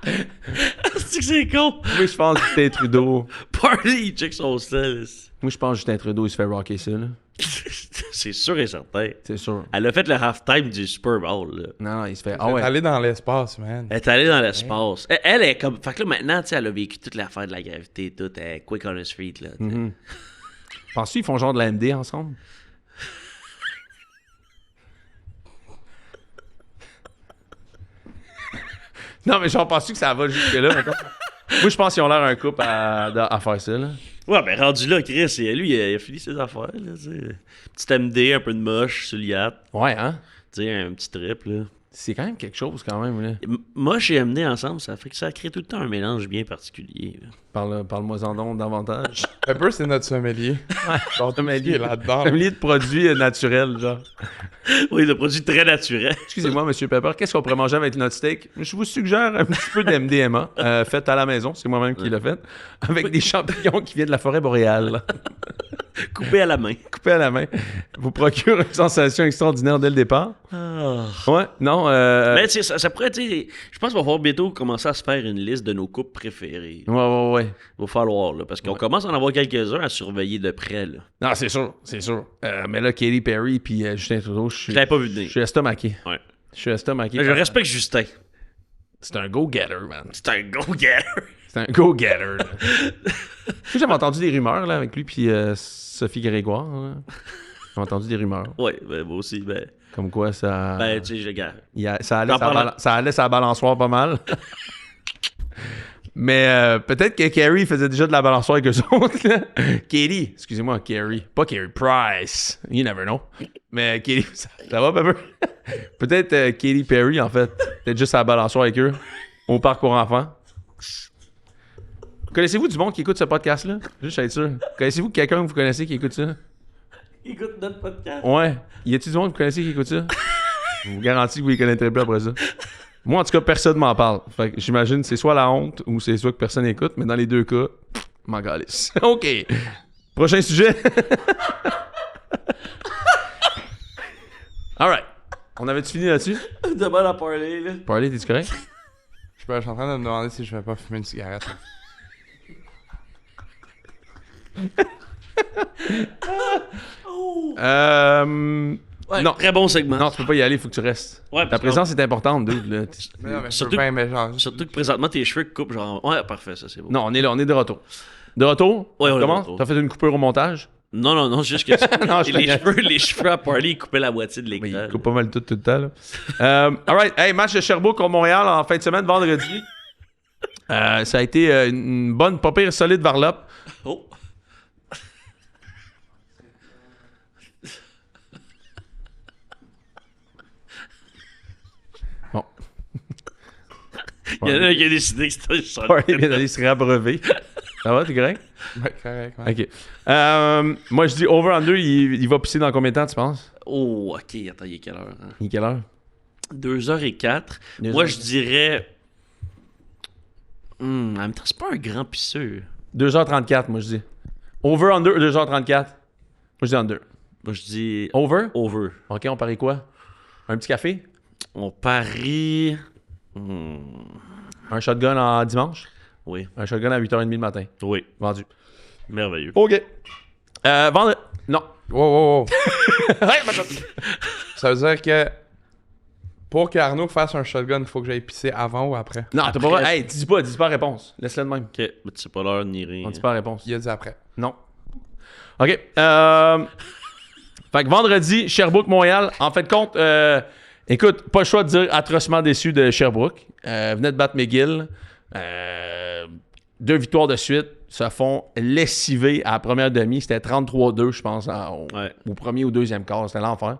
C'est que c'est con. Oui, je pense Justin Trudeau. Parley, il check son style. Moi, je pense que Justin Trudeau, il se fait rocker ça, là. C'est sûr et certain. C'est sûr. Elle a fait le halftime du Super Bowl, là. Non, il se fait... Elle est allée dans l'espace, man. Elle est allée dans l'espace. Elle est comme... Fait que là, maintenant, tu sais, elle a vécu toute l'affaire de la gravité, tout. Elle est quick on the street, là. Penses-tu qu'ils font genre de la MD ensemble? Non, mais genre, penses-tu que ça va jusque-là, mettons? Moi, je pense qu'ils ont l'air un couple à faire ça, là. Ouais, ben rendu là, Chris, lui, il a fini ses affaires, là, tu sais. Petit MD, un peu de moche sur le yacht. Ouais, hein? Tu sais, un petit trip, là. C'est quand même quelque chose, quand même, là. Moche et MD ensemble, ça fait que ça crée tout le temps un mélange bien particulier, là. Parle-moi-en donc davantage. Pepper, c'est notre sommelier. Genre, Sommelier. il est là-dedans. là. Sommelier de produits naturels, genre. Oui, de produits très naturels. Excusez-moi, Monsieur Pepper, qu'est-ce qu'on pourrait manger avec notre steak? Je vous suggère un petit peu d'MDMA, fait à la maison, c'est moi-même qui l'ai fait, avec des champignons qui viennent de la forêt boréale. Coupé à la main. Coupé à la main. Vous procure une sensation extraordinaire dès le départ. Ouais, non. Mais tu sais, ça pourrait, tu sais, je pense qu'il va falloir bientôt commencer à se faire une liste de nos coupes préférées. Ouais. Il va falloir, là, parce qu'on commence à en avoir quelques-uns à surveiller de près, là. Non, c'est sûr. Mais là, Katy Perry puis Justin Trudeau, Je l'avais pas vu venir. je suis estomaqué. Ouais. Je suis estomaqué. Mais je respecte Justin. C'est un go-getter, man. C'est un go-getter. C'est un go-getter. J'avais entendu des rumeurs là, avec lui puis Sophie Grégoire. Là. J'ai entendu des rumeurs. Ouais, ben moi aussi, ben... Comme quoi ça... Ben, tu sais, je garde. Ça allait sa balançoire pas mal. Mais peut-être que Carrie faisait déjà de la balançoire avec eux autres. Là. Katie, excusez-moi, Carrie. Pas Carrie Price. You never know. Mais Katie, ça va, Pepper? Peut-être Katy Perry, en fait. Peut-être juste à la balançoire avec eux. Au parc pour enfants. Connaissez-vous du monde qui écoute ce podcast-là? Juste être sûr. Connaissez-vous quelqu'un que vous connaissez qui écoute ça? Écoute notre podcast. Ouais. Y a-t-il du monde que vous connaissez qui écoute ça? Je vous garantis que vous les connaîtrez plus après ça. Moi, en tout cas, personne m'en parle. Fait que j'imagine que c'est soit la honte ou c'est soit que personne n'écoute, mais dans les deux cas, m'en calisse. OK. Prochain sujet. Alright. On avait-tu fini là-dessus? Demain à parler, là. Parler, t'es-tu correct? Je suis en train de me demander si je vais pas fumer une cigarette. Ouais, non. très bon segment. Non, tu peux pas y aller, il faut que tu restes. Ouais, Ta parce présence est importante, dude. Là. Mais non, mais Surtout- surtout, mais genre, Surtout que présentement, tes cheveux coupent genre... Ouais, parfait, ça, c'est beau. Non, on est là, on est de retour. De retour? Ouais, on est de Comment? retour. T'as fait une coupure au montage? Non, juste que Non, je les cheveux à Parley, ils coupaient la moitié de Mais l'écran. il coupe pas mal tout le temps. Là. Alright, hey, match de Sherbrooke contre Montréal en fin de semaine, vendredi. Ça a été une bonne, pas pire, solide varlope. Oh! Bon. Il y en a un qui a décidé que c'était ça. Ouais, il vient d'aller se réabreuver. Ça va, t'es correct? ouais, correct. Ouais. OK. Moi, je dis over-under, il va pisser dans combien de temps, tu penses? Oh, ok, attends, il est quelle heure? Hein? Il est quelle heure? 2h04. Moi, je dirais... en même temps, c'est pas un grand pisseux. 2h34, moi, je dis. Over-under, 2h34. Moi, je dis under. Moi, je dis... Over? Over. OK, on parie quoi? Un petit café? On parie... Un shotgun en dimanche? Oui, Un shotgun à 8h30 le matin. oui. Vendu. Merveilleux. OK. Vendredi. Non. Wow. Hey, ma shot. Ça veut dire que pour qu'Arnaud fasse un shotgun, il faut que j'aille pisser avant ou après. Non, t'as pas Après- vrai. Hey, dis pas la réponse. Laisse-le de même. Ok, mais tu sais pas l'heure ni rien. On dit pas la réponse. Il a dit après. Non. OK. Fait que vendredi, Sherbrooke-Montréal. En fait, compte, écoute, pas le choix de dire atrocement déçu de Sherbrooke. Venait de battre McGill. 2 victoires de suite. Se font lessiver à la première demi. C'était 33-2, je pense, Ouais. au premier ou deuxième quart. C'était l'enfer.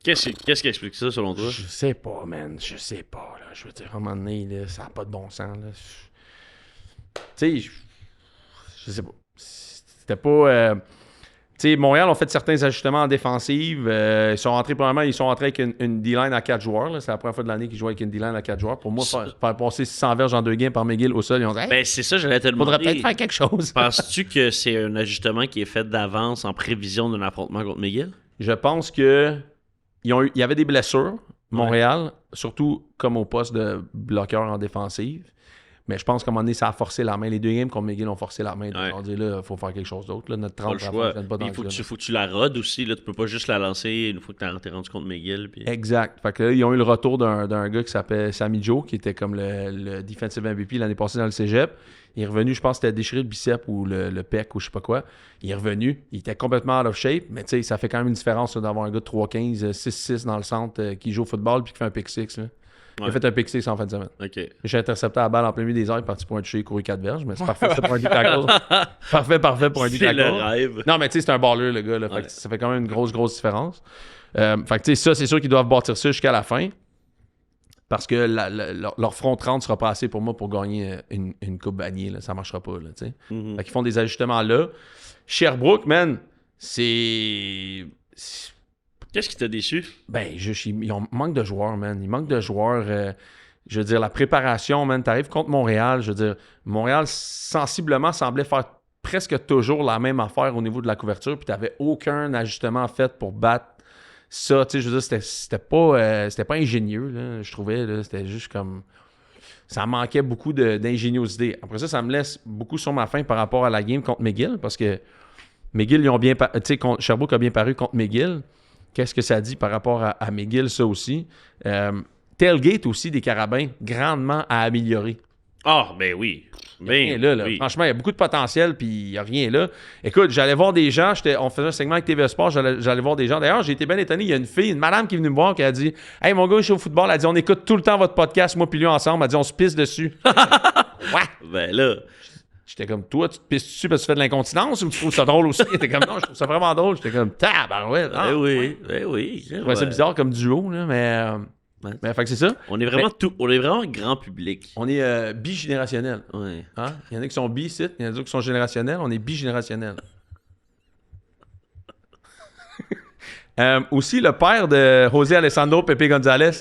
Qu'est-ce qui explique ça, selon toi? Je sais pas, man. Je sais pas. Là. Je veux dire, à un moment donné, là, ça n'a pas de bon sens. Là. Tu sais, je sais pas. C'était pas... Tu sais, Montréal ont fait certains ajustements en défensive. Ils sont rentrés avec une D-line à 4 joueurs. Là. C'est la première fois de l'année qu'ils jouent avec une D-line à 4 joueurs. Pour moi, faire passer 600 verges en 2 games par McGill au sol, ils ont dit hey, Ben, c'est ça, j'allais te faudrait demander. peut-être faire quelque chose. Penses-tu que c'est un ajustement qui est fait d'avance en prévision d'un affrontement contre McGill? Je pense que il y avait des blessures, Montréal, surtout comme au poste de bloqueur en défensive. Mais je pense qu'à un moment donné, ça a forcé la main. Les 2 games contre McGill ont forcé la main. Ouais. On dit là, il faut faire quelque chose d'autre. Là. Notre Pas 30 le choix. pas dans Il faut le que, jeu, faut que tu la rodes aussi. Là. Tu peux pas juste la lancer une fois que t'es rendu contre McGill. Puis... Exact. Fait que là, ils ont eu le retour d'un gars qui s'appelle Sammy Joe, qui était comme le defensive MVP l'année passée dans le cégep. Il est revenu, je pense que c'était déchiré le bicep ou le pec ou je sais pas quoi. Il est revenu. Il était complètement out of shape, mais tu sais, ça fait quand même une différence là, d'avoir un gars de 3'15", 6'6" dans le centre qui joue au football puis qui fait un pick six. Là. Il a fait un pick six en fin de semaine. OK. J'ai intercepté la balle en plein milieu des airs, parti pour un toucher, couru 4 verges, mais c'est parfait ça pour un D-tackle. parfait pour un C'est D-tackle. le rêve. Non, mais tu sais, c'est un baller, le gars. Là, fait que ça fait quand même une grosse différence. Fait que tu sais, ça, c'est sûr qu'ils doivent bâtir ça jusqu'à la fin. Parce que leur front 30 sera pas assez pour moi pour gagner une coupe Vanier. Là. Ça marchera pas, là, tu sais. Fait qu'ils font des ajustements là. Sherbrooke, man, c'est... Qu'est-ce qui t'a déçu? Ben, ils manquent de joueurs, man. Il manque de joueurs. Je veux dire, la préparation, man. T'arrives contre Montréal. Je veux dire, Montréal, sensiblement, semblait faire presque toujours la même affaire au niveau de la couverture. Puis t'avais aucun ajustement fait pour battre ça. Tu sais, je veux dire, c'était pas ingénieux, là, je trouvais. Là, c'était juste comme... Ça manquait beaucoup d'ingéniosité. Après ça me laisse beaucoup sur ma faim par rapport à la game contre McGill. Parce que McGill, ils ont bien... Tu sais, Sherbrooke a bien paru contre McGill. Qu'est-ce que ça dit par rapport à McGill, ça aussi? Tailgate aussi des Carabins, grandement à améliorer. Ah, ben oui. Rien là. Oui. Franchement, il y a beaucoup de potentiel, puis il n'y a rien là. Écoute, j'allais voir des gens, on faisait un segment avec TV Sport, j'allais voir des gens. D'ailleurs, j'ai été bien étonné, il y a une madame qui est venue me voir qui a dit « Hey, mon gars, je suis au football. » Elle a dit « On écoute tout le temps votre podcast, moi puis lui ensemble. » Elle a dit « On se pisse dessus. » Ouais. Ben là... J'étais comme, toi, tu te pisses dessus parce que tu fais de l'incontinence ou tu trouves ça drôle aussi? J'étais comme, non, je trouve ça vraiment drôle. J'étais comme, tabarouette. Ben oui. Je trouvais ça bizarre comme duo, là, mais fait que c'est ça. On est vraiment grand public. On est bigénérationnel. Ouais. Hein? Il y en a qui sont bi, il y en a d'autres qui sont générationnels. On est bigénérationnel. Aussi, le père de José Alessandro Pepe González.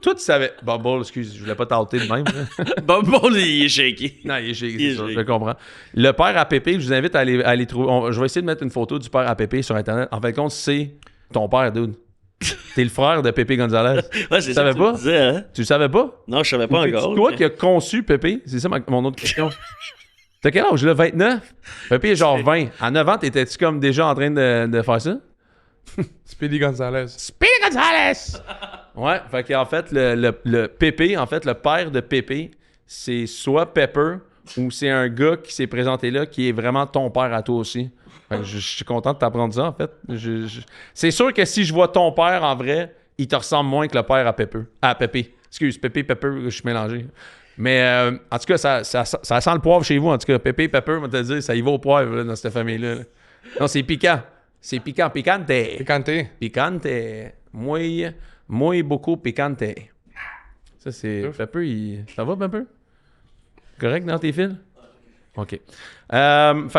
Toi, tu savais. Bubble, excuse, je voulais pas t'outer de même. Bubble, il est shaky. Non, il est shaky, Il est c'est ça, shaky. je comprends. Le père à Pépé, je vous invite à aller trouver. Je vais essayer de mettre une photo du père à Pépé sur Internet. En fin de compte, c'est ton père, dude. T'es le frère de Pépé González. Ouais, c'est Tu ça savais que pas? tu disais, hein? Tu le savais pas? Non, je savais pas C'est encore. toi qui as conçu Pépé? C'est ça mon autre question. T'as quel âge, là? 29? Pépé est genre 20. À 9 ans, t'étais-tu comme déjà en train de faire ça? Speedy Gonzalez. Speedy González! Ouais, fait qu'en fait, le Pépé, en fait, le père de Pépé, c'est soit Pepper ou c'est un gars qui s'est présenté là qui est vraiment ton père à toi aussi. Fait que je suis content de t'apprendre ça, en fait. C'est sûr que si je vois ton père en vrai, il te ressemble moins que le père à Pepper. À Pépé. Excuse, Pépé, je suis mélangé. Mais en tout cas, ça sent le poivre chez vous. En tout cas, Pépé, Pepper, on va te dire, ça y va au poivre là, dans cette famille-là. Là. Non, c'est piquant. C'est piquant. Picante. Picanté. Picante. Muy beaucoup picante. Ça, c'est... Pepper, ça va, Pepper? Correct dans tes fils? OK. Fait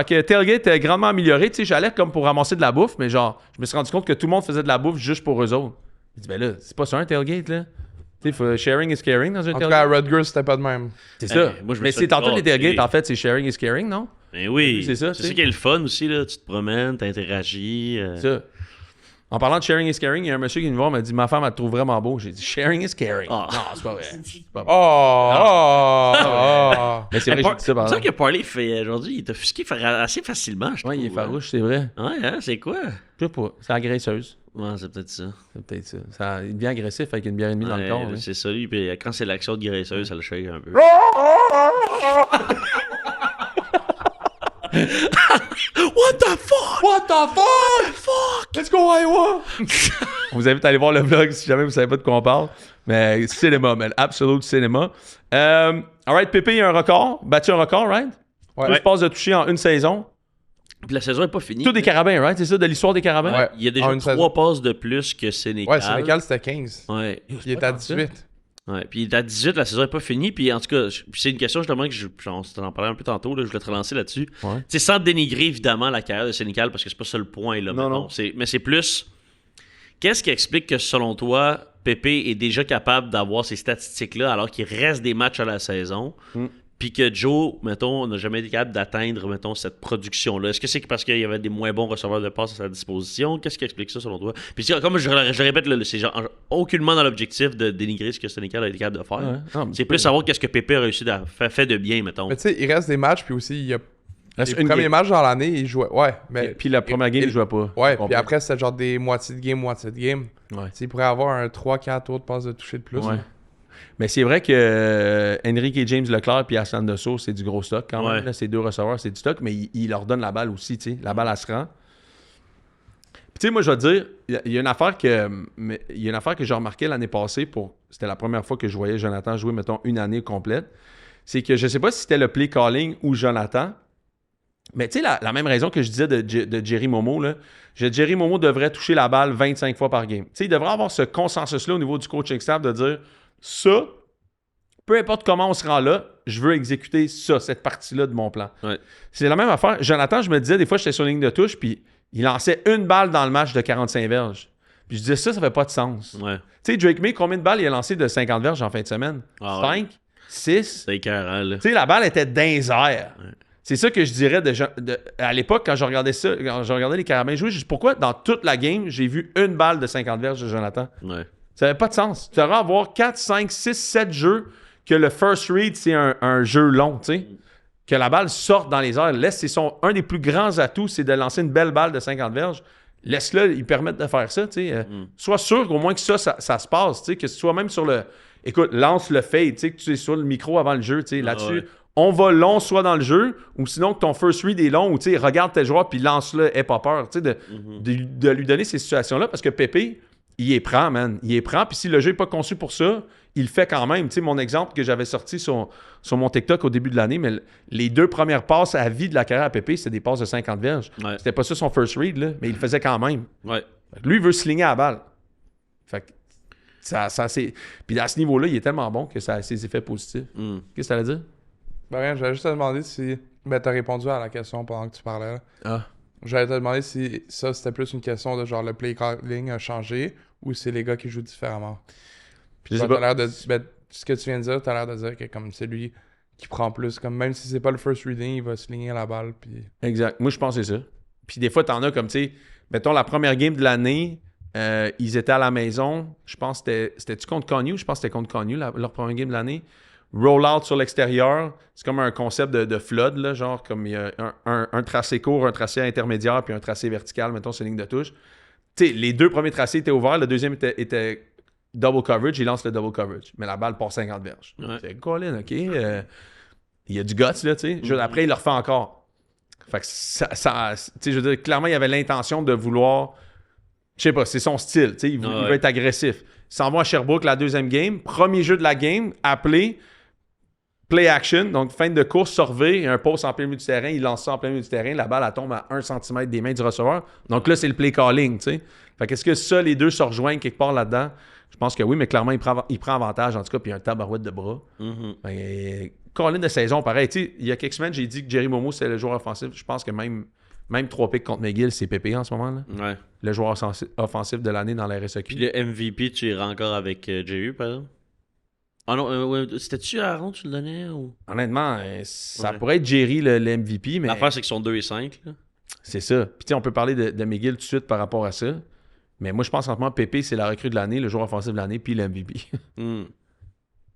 que Tailgate est grandement amélioré. Tu sais, j'allais comme pour ramasser de la bouffe, mais genre, je me suis rendu compte que tout le monde faisait de la bouffe juste pour eux autres. J'ai dit, ben là, c'est pas ça un Tailgate, là. Tu sais, sharing is caring dans un En tout Tailgate. cas, à Rutgers, c'était pas de même. C'est ça. moi, je me Mais suis c'est fait tantôt les gâter. Tailgates, en fait, c'est sharing is caring, non? Ben oui. C'est ça, tu C'est sais. ça qui est le fun aussi, là. Tu te promènes, t'interagis. Ça. En parlant de sharing is caring, il y a un monsieur qui vient me voir m'a dit ma femme elle te trouve vraiment beau. J'ai dit sharing is caring. Ah. Non, c'est pas vrai. C'est pas vrai. Oh! Mais c'est vrai que j'ai dit ça par C'est ça exemple. que Parley fait aujourd'hui. Il est offusqué assez facilement, je trouve. Ouais, il est farouche, c'est vrai. Hein? Ouais, hein? C'est quoi? Je sais pas. C'est agresseuse. Ouais, c'est peut-être ça. C'est peut-être ça. Il devient agressif avec une bière et demie dans le Ouais, corps. hein. c'est ça, lui. Puis quand c'est l'action de graisseuse, ça le shake un peu. What the fuck? What the fuck? Let's go, Iowa! On vous invite à aller voir le vlog si jamais vous savez pas de quoi on parle. Mais cinéma, man. Absolute cinéma. Alright, Pépé, il y a un record. Battu un record, right? Ouais. Plus passes de toucher en une saison. Puis la saison n'est pas finie. Tout des Carabins, right? C'est ça, de l'histoire des Carabins? Ouais. Il y a déjà En une 3 saison. passes de plus que Sénégal. Ouais, Sénégal, c'était 15. Ouais. Il est à 18. Ouais, puis il est à 18, la saison n'est pas finie. Puis en tout cas, c'est une question justement que on en parlait un peu tantôt, là, je voulais te relancer là-dessus. Ouais. Tu sais, sans dénigrer évidemment la carrière de Sénégal, parce que c'est pas ça le point, là. Non, mettons. non. Mais c'est plus. Qu'est-ce qui explique que selon toi, Pépé est déjà capable d'avoir ces statistiques-là alors qu'il reste des matchs à la saison? Puis que Joe, mettons, n'a jamais été capable d'atteindre, mettons, cette production-là. Est-ce que c'est parce qu'il y avait des moins bons receveurs de passe à sa disposition? Qu'est-ce qui explique ça, selon toi? Puis comme je répète, là, c'est genre aucunement dans l'objectif de dénigrer ce que Sénégal a été capable de faire. Ouais. Non, mais C'est plus savoir qu'est-ce que Pépé a réussi à fait de bien, mettons. Mais tu sais, il reste des matchs, puis aussi, il y a Reste les une premiers game. matchs dans l'année, il jouait. Ouais, mais. Puis la première game, il jouait pas. Ouais, Complet. puis après, c'était genre des moitiés de game, moitié de game. Ouais. Tu sais, il pourrait avoir un 3-4 autres passes de toucher de plus. Ouais. Mais c'est vrai que Henrique et James Leclerc puis Aslan Dessau, c'est du gros stock quand même. Ouais. Là, ces deux receveurs, c'est du stock, mais il leur donne la balle aussi, tu sais. La balle, elle se rend. Puis tu tu sais, moi, je vais te dire, il y a une affaire que j'ai remarqué l'année passée, c'était la première fois que je voyais Jonathan jouer, mettons, une année complète. C'est que je sais pas si c'était le play calling ou Jonathan, mais tu sais, la même raison que je disais de Jerry Momo, là, Jerry Momo devrait toucher la balle 25 fois par game. Tu sais, il devrait avoir ce consensus-là au niveau du coaching staff de dire ça, peu importe comment on se rend là, je veux exécuter ça, cette partie-là de mon plan. Ouais. C'est la même affaire. Jonathan, je me disais, des fois, j'étais sur la ligne de touche, puis il lançait une balle dans le match de 45 verges. Puis je disais, ça fait pas de sens. Ouais. Tu sais, Drake May, combien de balles il a lancé de 50 verges en fin de semaine? 5? 6? C'est écœurant, là. Tu sais, la balle était dans les airs. Ouais. C'est ça que je dirais à l'époque, quand je regardais ça, quand je regardais les Carabins jouer, je dis pourquoi dans toute la game, j'ai vu une balle de 50 verges de Jonathan? Ouais. Ça n'avait pas de sens. Tu devrais avoir 4, 5, 6, 7 jeux que le first read, c'est un jeu long, tu sais. Que la balle sorte dans les airs. Un des plus grands atouts, c'est de lancer une belle balle de 50 verges. Laisse-le, ils permettent de faire ça, tu sais. Sois sûr qu'au moins que ça se passe, tu sais. Que ce soit même sur le... Écoute, lance le fade, tu sais, que tu es sur le micro avant le jeu, tu sais. Là-dessus, ouais. on va long soit dans le jeu, ou sinon que ton first read est long, ou tu sais, regarde tes joueurs, puis lance-le, aie pas peur, tu sais, de lui donner ces situations-là, parce que Pépé, il les prend, man. Il les prend, puis si le jeu n'est pas conçu pour ça, il le fait quand même. Tu sais, mon exemple que j'avais sorti sur mon TikTok au début de l'année, mais les 2 premières passes à vie de la carrière à Pépé, c'était des passes de 50 verges. Ouais. C'était pas ça son first read, là, mais il le faisait quand même. Ouais. Fait que lui, il veut se ligner à la balle. Fait que ça c'est... Puis à ce niveau-là, il est tellement bon que ça a ses effets positifs. Qu'est-ce que ça veut dire? Ben rien, j'allais juste te demander si... Ben t'as répondu à la question pendant que tu parlais, là. Ah. J'allais te demander si ça, c'était plus une question de genre le play calling a changé ou c'est les gars qui jouent différemment. Je sais T'as pas. l'air de... Ben, ce que tu viens de dire, t'as l'air de dire que comme c'est lui qui prend plus. Comme même si c'est pas le first reading, il va se ligner la balle. Puis... Exact. Moi, je pense que c'est ça. Puis des fois, t'en as comme, tu sais, mettons, la première game de l'année, ils étaient à la maison. Je pense que c'était-tu contre Connu? Je pense que c'était contre Connu, leur première game de l'année. Roll-out sur l'extérieur. C'est comme un concept de flood, là, genre comme il y a un tracé court, un tracé intermédiaire, puis un tracé vertical, mettons, sur ligne de touche. Tu sais, les 2 premiers tracés étaient ouverts, le deuxième était double coverage, il lance le double coverage. Mais la balle part 50 verges. Ouais. C'est Colin, OK. Il y a du guts, là, tu sais. Après, il le refait encore. Fait que tu sais, je veux dire, clairement, il avait l'intention de vouloir... Je sais pas, c'est son style, tu sais. Il veut être agressif. Il s'en va à Sherbrooke la deuxième game. Premier jeu de la game, appelé... Play action, donc fin de course, survey, un post en plein milieu du terrain, il lance ça en plein milieu du terrain, la balle elle tombe à 1 cm des mains du receveur. Donc là, c'est le play calling, tu sais. Fait qu'est-ce que ça, les deux se rejoignent quelque part là-dedans? Je pense que oui, mais clairement, il prend avantage, en tout cas, puis il y a un tabarouette de bras. Calling de saison, pareil. Tu sais, il y a quelques semaines, j'ai dit que Jerry Momo, c'est le joueur offensif. Je pense que même 3 picks contre McGill, c'est Pépé en ce moment, là. Ouais. Le joueur offensif de l'année dans la RSEQ. Puis le MVP, tu iras encore avec Jerry, par exemple? Ah non, c'était-tu à Aaron, tu le donnais? Ou... Honnêtement, ça pourrait être Jerry le MVP, mais... L'affaire, c'est qu'ils sont 2 et 5, là. C'est ça. Puis tu sais, on peut parler de McGill tout de suite par rapport à ça. Mais moi, je pense en ce moment, Pépé, c'est la recrue de l'année, le joueur offensif de l'année, puis le MVP.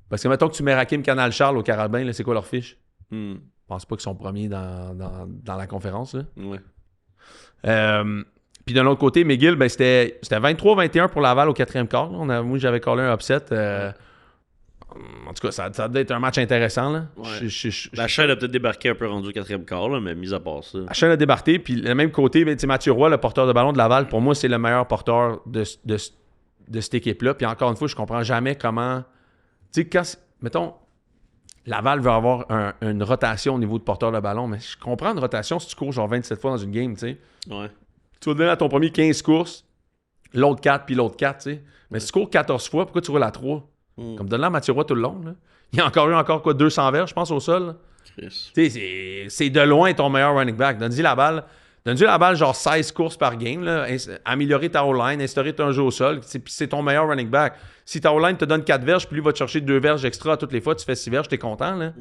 Parce que mettons que tu mets Rakim Canal-Charles au Carabin, là, c'est quoi leur fiche? Je pense pas qu'ils sont premiers dans la conférence. Là. Ouais. Puis de l'autre côté, McGill, ben, c'était 23-21 pour Laval au 4e quart. Moi, j'avais callé un upset. En tout cas, ça doit être un match intéressant. Là. Ouais. La chaîne a peut-être débarqué un peu rendu au 4e quart, là, mais mis à part ça. La chaîne a débarqué, puis le même côté, ben, Mathieu Roy, le porteur de ballon de Laval, pour moi, c'est le meilleur porteur de cette équipe-là. Puis encore une fois, je comprends jamais comment... Tu sais, quand... Mettons, Laval veut avoir une rotation au niveau de porteur de ballon, mais je comprends une rotation si tu cours genre 27 fois dans une game, tu sais. Ouais. Tu vas donner à ton premier 15 courses, l'autre 4, puis l'autre 4, tu sais. Mais si tu cours 14 fois, pourquoi tu roules à 3? Comme donne-la à Mathieu Roy tout le long, là. Il y a encore eu 200 verges, je pense, au sol. Tu sais, c'est de loin ton meilleur running back. Donne-lui la balle, genre 16 courses par game, là. Améliorer ta O-line, instaurer ton jeu au sol, puis c'est ton meilleur running back. Si ta O-line te donne 4 verges, puis lui va te chercher 2 verges extra à toutes les fois, tu fais 6 verges, t'es content, là.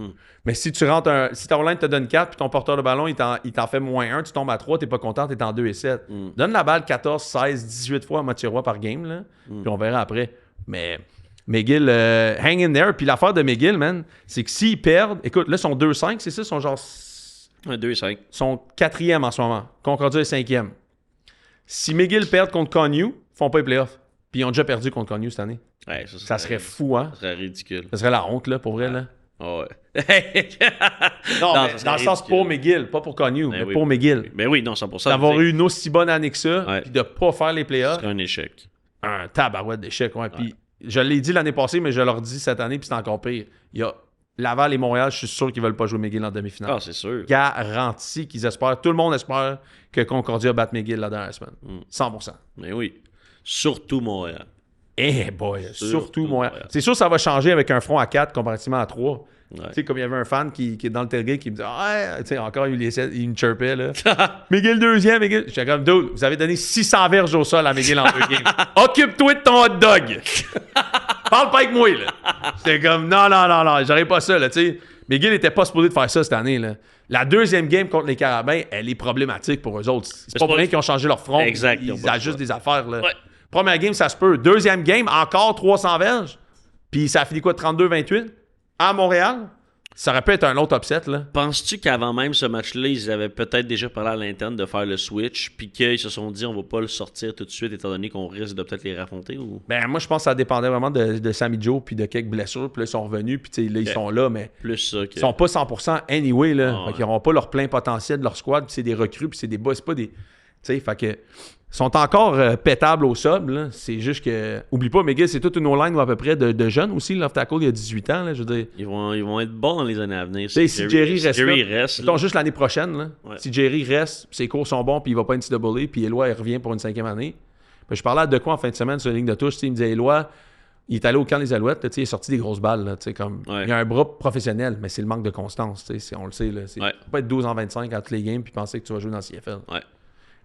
Mais si tu rentres si ta O-line te donne 4, puis ton porteur de ballon, il t'en fait moins 1, tu tombes à 3, t'es pas content, t'es en 2 et 7. Donne la balle 14, 16, 18 fois à Mathieu Roy par game, là. Puis on verra après. Mais McGill, hang in there. Puis l'affaire de McGill, man, c'est que s'ils perdent, écoute, là, ils sont 2-5, c'est ça, ils sont genre... Ouais, 2 et 5. Ils sont 4e en ce moment. Concordia est 5e. Si McGill perd contre Connu, ils font pas les playoffs. Puis ils ont déjà perdu contre Connu cette année. Ouais, Ça serait fou, hein? Ça serait ridicule. Ça serait la honte, là, pour vrai, là. Ah ouais. Non, Non, mais ça serait dans le sens ridicule. pour McGill, pas pour Connu, mais oui. pour McGill. Mais oui, non, 100%. D'avoir eu une aussi bonne année que ça, Ouais. puis de pas faire les Ce playoffs, serait un échec. un tabarouette d'échec. Ouais. Puis je l'ai dit l'année passée, mais je leur dis cette année, puis c'est encore pire. Il y a Laval et Montréal, je suis sûr qu'ils veulent pas jouer McGill en demi-finale. Ah, c'est sûr. Garanti qu'ils espèrent. Tout le monde espère que Concordia batte McGill la dernière semaine. 100%. Mais oui. Surtout Montréal. Eh boy, surtout Montréal. Montréal. C'est sûr que ça va changer avec un front à 4 comparativement à 3. Ouais. Tu sais, comme il y avait un fan qui est dans le tailgate qui me dit ah, tu sais, encore, il me chirpait, là. McGill deuxième, McGill. J'étais comme, dude, vous avez donné 600 verges au sol à McGill en 2 games. Occupe-toi de ton hot dog. Parle pas avec moi, là. J'étais comme, non, j'aurais pas ça, là, tu sais. McGill était pas supposé de faire ça cette année, là. La deuxième game contre les Carabins, elle est problématique pour eux autres. C'est pas pour rien qu'ils ont changé leur front. Exact, ils ont Ils pas le ajustent choix. des affaires, là. Ouais. Première game, ça se peut. Deuxième game, encore 300 verges. Puis ça a fini quoi, 32-28? À Montréal? Ça aurait pu être un autre upset, là. Penses-tu qu'avant même ce match-là, ils avaient peut-être déjà parlé à l'interne de faire le switch, puis qu'ils se sont dit on va pas le sortir tout de suite étant donné qu'on risque de peut-être les raffronter ou Ben, moi, je pense que ça dépendait vraiment de Sammy Joe puis de quelques blessures. Puis là, ils sont revenus, puis tu sais, là, ils sont là, mais plus ça que. ils sont pas 100% anyway, là. Ah, Fait qu'ils n'auront pas leur plein potentiel de leur squad, puis c'est des recrues, puis c'est des bas, c'est pas des... Tu sais, fait que... Ils sont encore pétables au sub, là. C'est juste que... Oublie pas, McGill, c'est toute une O-line à peu près de jeunes aussi. Left tackle, il y a 18 ans, là, je veux dire. Ils vont être bons dans les années à venir. Tu sais, si Jerry reste Jerry là, reste, mettons là. juste l'année prochaine, là, Ouais. si Jerry reste, ses cours sont bons, puis il va pas à NCAA, puis Éloi, il revient pour une 5e année. Puis je parlais à De quoi en fin de semaine sur la ligne de touche, tu sais, il me disait, Éloi, il est allé au camp des Alouettes, là, tu sais, il est sorti des grosses balles, là, tu sais, comme... Ouais. Il a un bras professionnel, mais c'est le manque de constance, tu sais, on le sait, là. C'est Ouais. pas être 12 en 25 à toutes les games, puis penser que tu vas jouer dans le CFL. Ouais.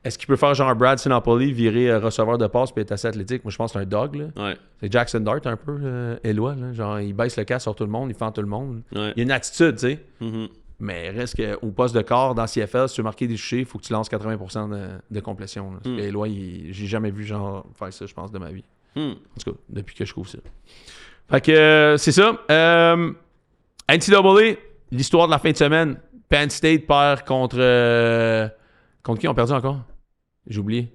Est-ce qu'il peut faire genre Brad Sinopoli, virer receveur de passe, puis être assez athlétique? Moi, je pense que c'est un dog, là. Ouais. C'est Jackson Dart, un peu, Éloi, là. Genre, il baisse le casque sur tout le monde, il fend tout le monde. Ouais. Il y a une attitude, tu sais. Mhm. Mais reste qu'au poste de corps, dans CFL, si tu veux marquer des touchés, il faut que tu lances 80% de complétion. Là. Parce que Éloi, j'ai jamais vu genre faire ça, je pense, de ma vie. En tout cas, depuis que je couvre ça. Fait que c'est ça. NCAA, l'histoire de la fin de semaine. Penn State perd contre... contre qui on perdu encore? J'ai oublié.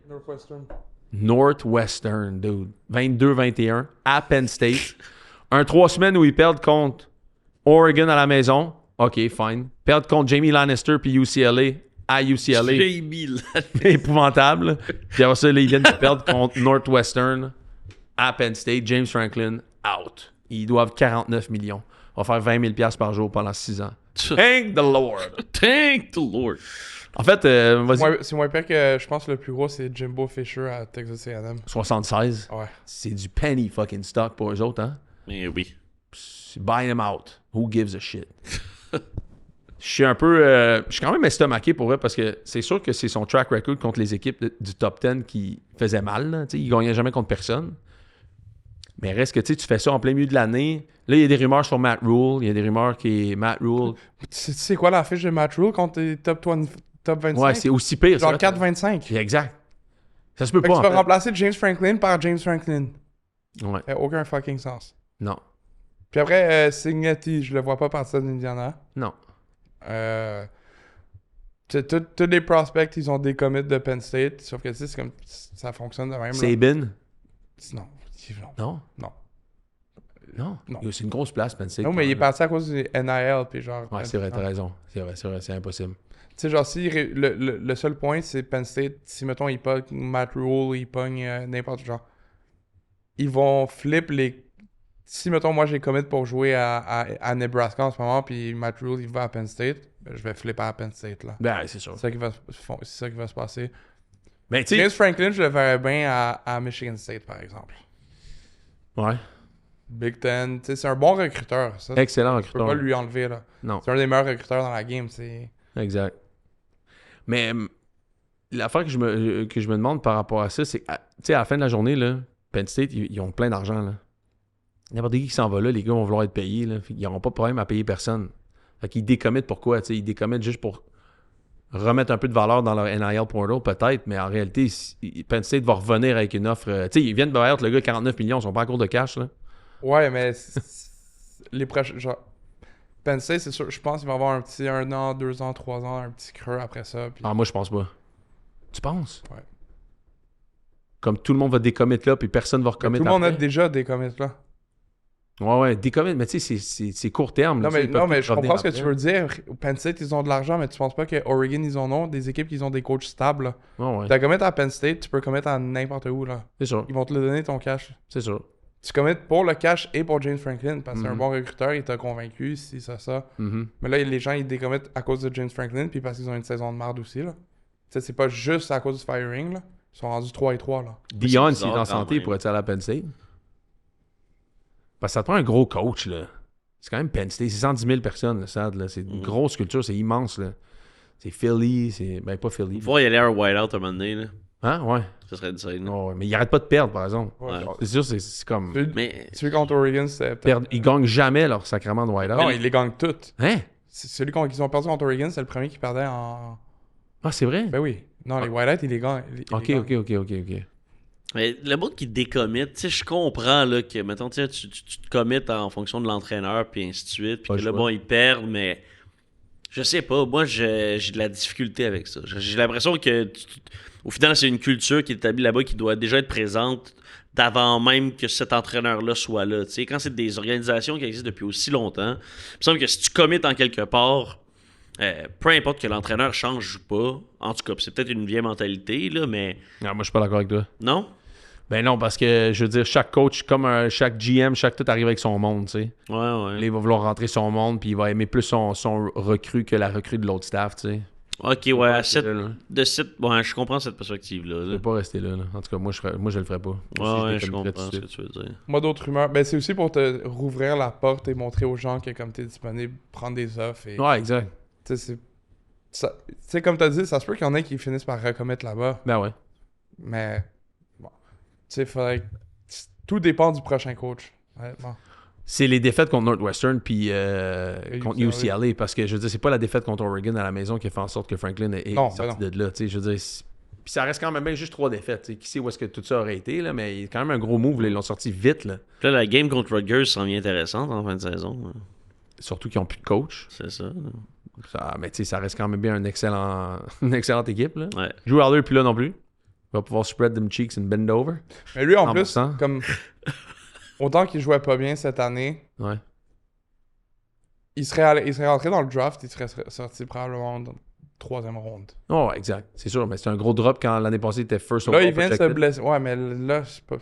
Northwestern, dude. 22-21 à Penn State. 3 semaines où ils perdent contre Oregon à la maison. OK, fine. Perdre contre Jamie Lannister puis UCLA à UCLA. Jamie là. Épouvantable. Puis après ça, là, ils viennent de perdre contre Northwestern à Penn State. James Franklin, out. Ils doivent 49 millions. On va faire 20 000 $ par jour pendant 6 ans. Thank the Lord. Thank the Lord. En fait, vas-y. C'est moins pire que je pense le plus gros, c'est Jimbo Fisher à Texas A&M. 76. Ouais. C'est du penny fucking stock pour eux autres, hein? Mais oui. C'est buy them out. Who gives a shit? Je suis un peu... je suis quand même estomaqué pour eux parce que c'est sûr que c'est son track record contre les équipes du top 10 qui faisait mal. Là, il gagnait jamais contre personne. Mais reste que tu fais ça en plein milieu de l'année. Là, il y a des rumeurs sur Matt Rule. Il y a des rumeurs qui Matt Rule... Tu sais quoi la fiche de Matt Rule contre les top 25? Ouais, c'est aussi pire. Genre ça. 4-25. Exact. Ça se peut Fait pas, que en tu vas fait. remplacer James Franklin par James Franklin. Ouais. Ça fait aucun fucking sens. Non. Puis après, Signetti, je le vois pas partir d'Indiana. Non. Tous les prospects, ils ont des commits de Penn State. Sauf que tu sais, c'est comme ça fonctionne de même. Là. Sabin? Non. Non. Non. Non. Non. Yo, c'est une grosse place, Penn State. Non, mais il est parti à cause du NIL. Puis genre, Ouais, c'est vrai, t'as raison. C'est vrai, c'est impossible. Tu sais, genre, si le seul point, c'est Penn State. Si, mettons, il pogne Matt Rule, il pogne n'importe genre. Ils vont flip les. Si, mettons, moi, j'ai commit pour jouer à Nebraska en ce moment, puis Matt Rule, il va à Penn State, ben, je vais flipper à Penn State, là. Ben, c'est sûr. C'est ça qui va se passer. Mais tu James sais. Franklin, je le verrais bien à Michigan State, par exemple. Ouais. Big Ten, tu sais, c'est un bon recruteur. Ça, Excellent tu peux recruteur. pas lui enlever, là. Non. C'est un des meilleurs recruteurs dans la game, c'est... Exact. Mais l'affaire que je me demande par rapport à ça, c'est que, tu sais, à la fin de la journée, là, Penn State, ils ont plein d'argent, là. N'importe qui s'en va là, les gars vont vouloir être payés, là. Ils n'auront pas de problème à payer personne. Fait qu'ils décommettent pourquoi, tu sais, ils décommettent juste pour remettre un peu de valeur dans leur NIL portal, peut-être, mais en réalité, Penn State va revenir avec une offre... tu sais, ils viennent de perdre le gars 49 millions, ils sont pas en cours de cash, là. Ouais, mais les prochains... Genre, Penn State, c'est sûr, je pense qu'il va avoir un petit 1 an, 2 ans, 3 ans, un petit creux après ça. Puis... Ah, moi, je pense pas. Tu penses? Ouais. Comme tout le monde va décommettre là, puis personne va Mais recommettre tout le monde a après. déjà des commits là. Ouais, décommit, mais tu sais, c'est court terme. Non, là, ils peuvent mais plus je comprends ce que revenir tu veux dire. Penn State, ils ont de l'argent, mais tu penses pas que Oregon, ils en ont des équipes qui ont des coachs stables. Là. après. Ouais. T'as commit à Penn State, tu peux commettre à n'importe où. Là. C'est sûr. Ils vont te le donner ton cash. C'est sûr. Tu commets pour le cash et pour James Franklin parce que c'est un Mhm. bon recruteur, il t'a convaincu, si ça. Mhm. Mais là, les gens, ils décommettent à cause de James Franklin puis parce qu'ils ont une saison de merde aussi. Là. Tu sais, c'est pas juste à cause du firing. Là. Ils sont rendus 3-3. Là. Dion, c'est s'il est bizarre en quand santé, même. pourrait-il aller à Penn State? Parce que ça te prend un gros coach, là. C'est quand même Penn State. C'est 110 000 personnes, le stade, là. C'est une grosse culture, c'est immense, là. C'est Philly, c'est... Ben, pas Philly. Il faut y aller à un whiteout un moment donné, là. Hein? Ouais. Ça serait insane. là. Ouais, mais il arrête pas de perdre, par exemple. Ouais, genre, C'est sûr, c'est comme... Mais celui contre Oregon, c'était peut-être. Ils gagnent jamais leur sacrement de whiteout. Non, ils les gagnent toutes. Hein? Celui qu'ils ont perdu contre Oregon, c'est le premier qui perdait en. Ah, c'est vrai? Ben oui. Non, les Whiteheads, ils les gagnent. Ok. Mais le monde qui décommit, tu sais, je comprends là, que, mettons, tu te commites en fonction de l'entraîneur, puis ainsi de suite, puis Pas que le là, choix. bon, ils perdent, mais je sais pas, moi, j'ai de la difficulté avec ça. J'ai l'impression que, au final, c'est une culture qui est établie là-bas qui doit déjà être présente d'avant même que cet entraîneur-là soit là. Tu sais, quand c'est des organisations qui existent depuis aussi longtemps, il me semble que si tu commites en quelque part, peu importe que l'entraîneur change ou pas, en tout cas, c'est peut-être une vieille mentalité, là, mais Non, moi, je suis pas d'accord avec toi. non? Ben non, parce que, je veux dire, chaque coach, comme chaque GM, chaque tout arrive avec son monde, tu sais. Ouais. Là, il va vouloir rentrer son monde, puis il va aimer plus son recrue que la recrue de l'autre staff, tu sais. Ok, ouais, à C'est cette, là, là. ouais, je comprends cette perspective-là. Je là. vais pas rester là, là. En tout cas, moi, je le ferais pas. Ouais, je décommitterais comprends tout ce de que suite. tu veux dire. Moi, d'autres rumeurs. Ben, c'est aussi pour te rouvrir la porte et montrer aux gens que comme t'es disponible, prendre des offres. Et, Ouais, exact. tu sais, tu sais, comme t'as dit, ça se peut qu'il y en ait qui finissent par recommettre là-bas. Ben ouais. Mais, bon. Tu sais, faudrait. Tout dépend du prochain coach. Honnêtement. C'est les défaites contre Northwestern puis contre UCLA. UCLA, parce que je veux dire, c'est pas la défaite contre Oregon à la maison qui a fait en sorte que Franklin est Non, sorti ben de là. Tu sais, je veux dire, puis ça reste quand même bien juste 3 défaites. Tu sais. Qui sait où est-ce que tout ça aurait été, là, mais il y a quand même un gros move. Là, ils l'ont sorti vite. Là. Puis là, la game contre Rutgers s'en vient intéressante en fin de saison. là. Surtout qu'ils n'ont plus de coach. C'est ça. Mais tu sais, ça reste quand même bien une excellente équipe. Là. Ouais. Drew Aller plus là non plus. Il va pouvoir spread them cheeks and bend over. Mais lui, en plus, 100%. comme. Autant qu'il jouait pas bien cette année, Ouais. il serait rentré dans le draft, il serait sorti probablement dans la 3e ronde. Oh, ouais, exact. C'est sûr, mais c'est un gros drop quand l'année passée il était first Là, overall il vient de se protected. blesser. Ouais, mais là, c'est pas.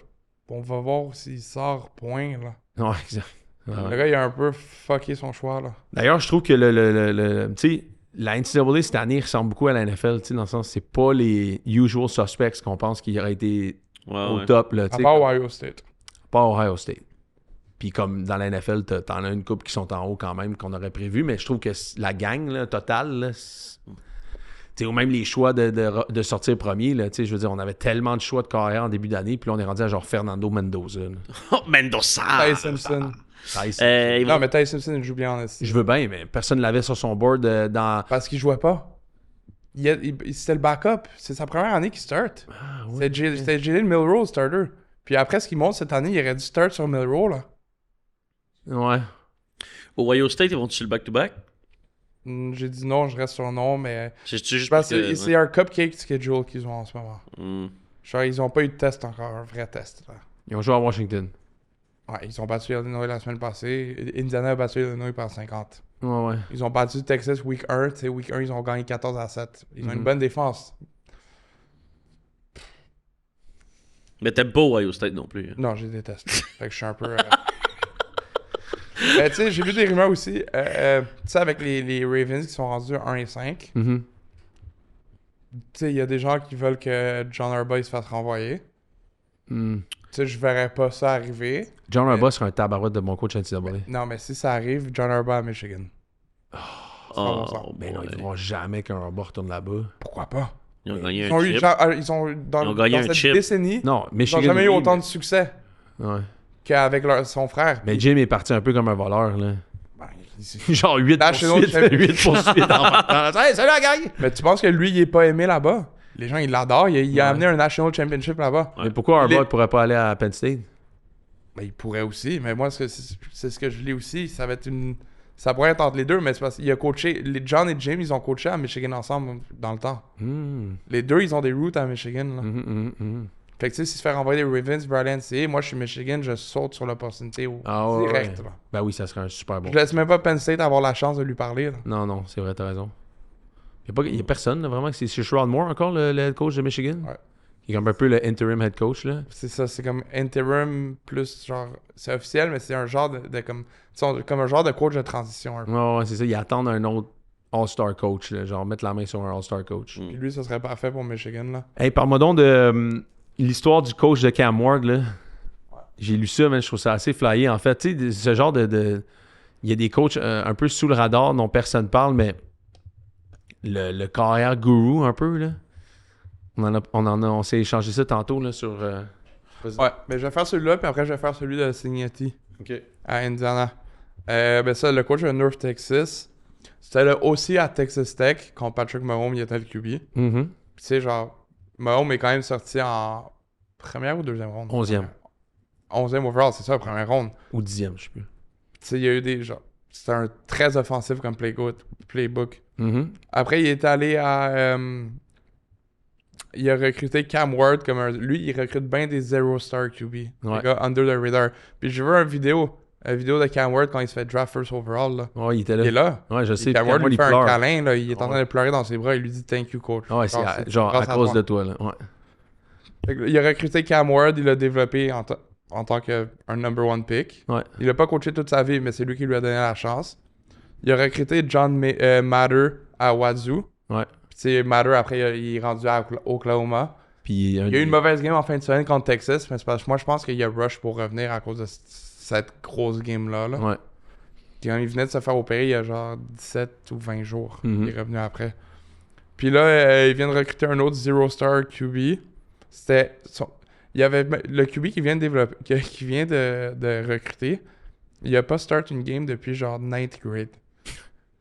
On va voir s'il sort point, là. Ouais, exact. Ouais. Le gars, il a un peu fucké son choix, là. D'ailleurs, je trouve que tu sais, la NCAA cette année ressemble beaucoup à la NFL, tu sais, dans le sens c'est pas les usual suspects qu'on pense qu'il aurait été Ouais, au ouais. top, là, tu À sais, part comme- Ohio State. pas Ohio State. Puis comme dans la NFL, t'en as une couple qui sont en haut quand même, qu'on aurait prévu, mais je trouve que la gang là, totale, là, tu sais, ou même les choix de sortir premier, là, tu sais, je veux dire, on avait tellement de choix de carrière en début d'année, puis là, on est rendu à genre Fernando Mendoza. là. Oh, Mendoza! Ty Simpson. Tyson. Ils Non, vont- mais Ty Simpson, il joue bien en esti. Je veux bien, mais personne ne l'avait sur son board dans... Parce qu'il jouait pas. C'était le backup. C'est sa première année qu'il start. Ah, ouais. C'était Jalen Milroe, starter. Puis après, ce qu'il montre cette année, il aurait dû start sur Milroe, là. Ouais. Ohio State, ils vont sur le back-to-back? J'ai dit non, je reste sur non, mais C'est-tu juste je pense parce que c'est un cupcake schedule qu'ils ont en ce moment. Hmm. Genre, ils ont pas eu de test encore, un vrai test. Là. Ils ont joué à Washington. Ouais, ils ont battu Illinois la semaine passée. Indiana a battu Illinois par 50. Ouais. Ils ont battu Texas week 1. Tu sais, week 1, ils ont gagné 14-7. Ils ont une Mhm. bonne défense. Mais t'aimes pas Ohio State non plus. hein. Non, je les déteste. Fait que je suis un peu... Mais tu sais, j'ai vu des rumeurs aussi. Tu sais, avec les Ravens qui sont rendus 1-5. Mhm. Tu sais, il y a des gens qui veulent que John Harbaugh il se fasse renvoyer. Mm. Tu sais, je verrais pas ça arriver. John Harbaugh serait un tabarouette de bon coach NCAA. Non, mais si ça arrive, John Harbaugh à Michigan. Oh, Mais non, boy. ils ne verront jamais qu'un Harbaugh retourne là-bas. Pourquoi pas? Ils ont gagné Ils un ont eu, chip. genre, ils ont, dans, Ils ont gagné dans un cette chip. décennie, Non, ils Michigan. n'ont jamais eu oui, autant mais- de succès Ouais. qu'avec son frère. Mais Jim est parti un peu comme un voleur, là. Ben, il- Genre 8 National poursuites. champion. 8 poursuites en partant. Hey, salut la gang! Mais tu penses que lui, il est pas aimé là-bas? Les gens, ils l'adorent. Il a Ouais. amené un National Championship là-bas. Mais pourquoi Harbaugh Les- ne pourrait pas aller à Penn State? Ben, il pourrait aussi, mais moi, c'est ce que je lis aussi. Ça va être une... Ça pourrait être entre les deux, mais c'est parce qu'il a coaché... John et Jim, ils ont coaché à Michigan ensemble dans le temps. Hmm. Les deux, ils ont des roots à Michigan. Là. Mhm, mhm, mhm. Fait que tu sais, s'il se fait renvoyer des Ravens, Bradley NCA, moi je suis Michigan, je saute sur l'opportunité direct. Ouais. Là. Ben oui, ça serait un super bon. Je laisse même pas Penn State avoir la chance de lui parler. Là. Non, c'est vrai, t'as raison. Il y a personne, là, vraiment. C'est Sherrod Moore encore, le head coach de Michigan? Ouais. Qui est comme un peu le interim head coach, là. C'est ça, c'est comme interim plus genre. C'est officiel, mais c'est un genre de comme. Comme un genre de coach de transition un peu. Ouais, c'est ça. Ils attendent un autre All-Star coach, là, genre mettre la main sur un All-Star coach. Puis lui, ça serait parfait pour Michigan, là. Hey, parle-moi donc de l'histoire du coach de Cam Ward, là. J'ai lu ça, mais je trouve ça assez flyé. En fait, tu sais, ce genre de... Il y a des coachs un peu sous le radar dont personne parle, mais le carrière gourou, un peu, là. On s'est échangé ça tantôt, là, sur... Ouais, mais je vais faire celui-là, puis après, je vais faire celui de Signetti à Indiana. Ben ça, le coach de North Texas, c'était le aussi à Texas Tech, quand Patrick Mahomes, il était le QB. Mhm. Puis tu sais, genre, Mahomes est quand même sorti en première ou deuxième ronde? 11e. 11e overall, c'est ça, première ronde. Ou 10e, je sais plus. Tu sais, il y a eu des genre. C'était un très offensif comme playbook. Mhm. Après, il est allé à. Il a recruté Cam Ward comme un. Lui, il recrute bien des zero-star QB. Ouais. Les gars under the radar. Puis j'ai vu une vidéo de Cam Ward quand il se fait draft first overall. Là. Ouais, il était là. Il est là. Ouais, je sais. Cam Ward lui il fait un pleure. câlin. Là. Il est en train de pleurer dans ses bras. Il lui dit thank you, coach. Ouais, c'est genre à cause de toi, là. Ouais. Fait que il a recruté Cam Ward. Il l'a développé en tant qu'un number one pick. Ouais. Il a pas coaché toute sa vie, mais c'est lui qui lui a donné la chance. Il a recruté John Matter à Wazoo. Ouais. Puis tu sais, Matter, après, il est rendu à Oklahoma. Puis Il y a eu une mauvaise game en fin de semaine contre Texas, mais c'est parce que moi, je pense qu'il y a rush pour revenir à cause de cette grosse game-là. Là. Ouais. Quand il venait de se faire opérer il y a genre 17 ou 20 jours. Mhm. Il est revenu après. Puis là, il vient de recruter un autre zero-star QB. C'était... Il y avait le QB qui vient de développer, qui vient de recruter. Il a pas start une game depuis genre 9th grade.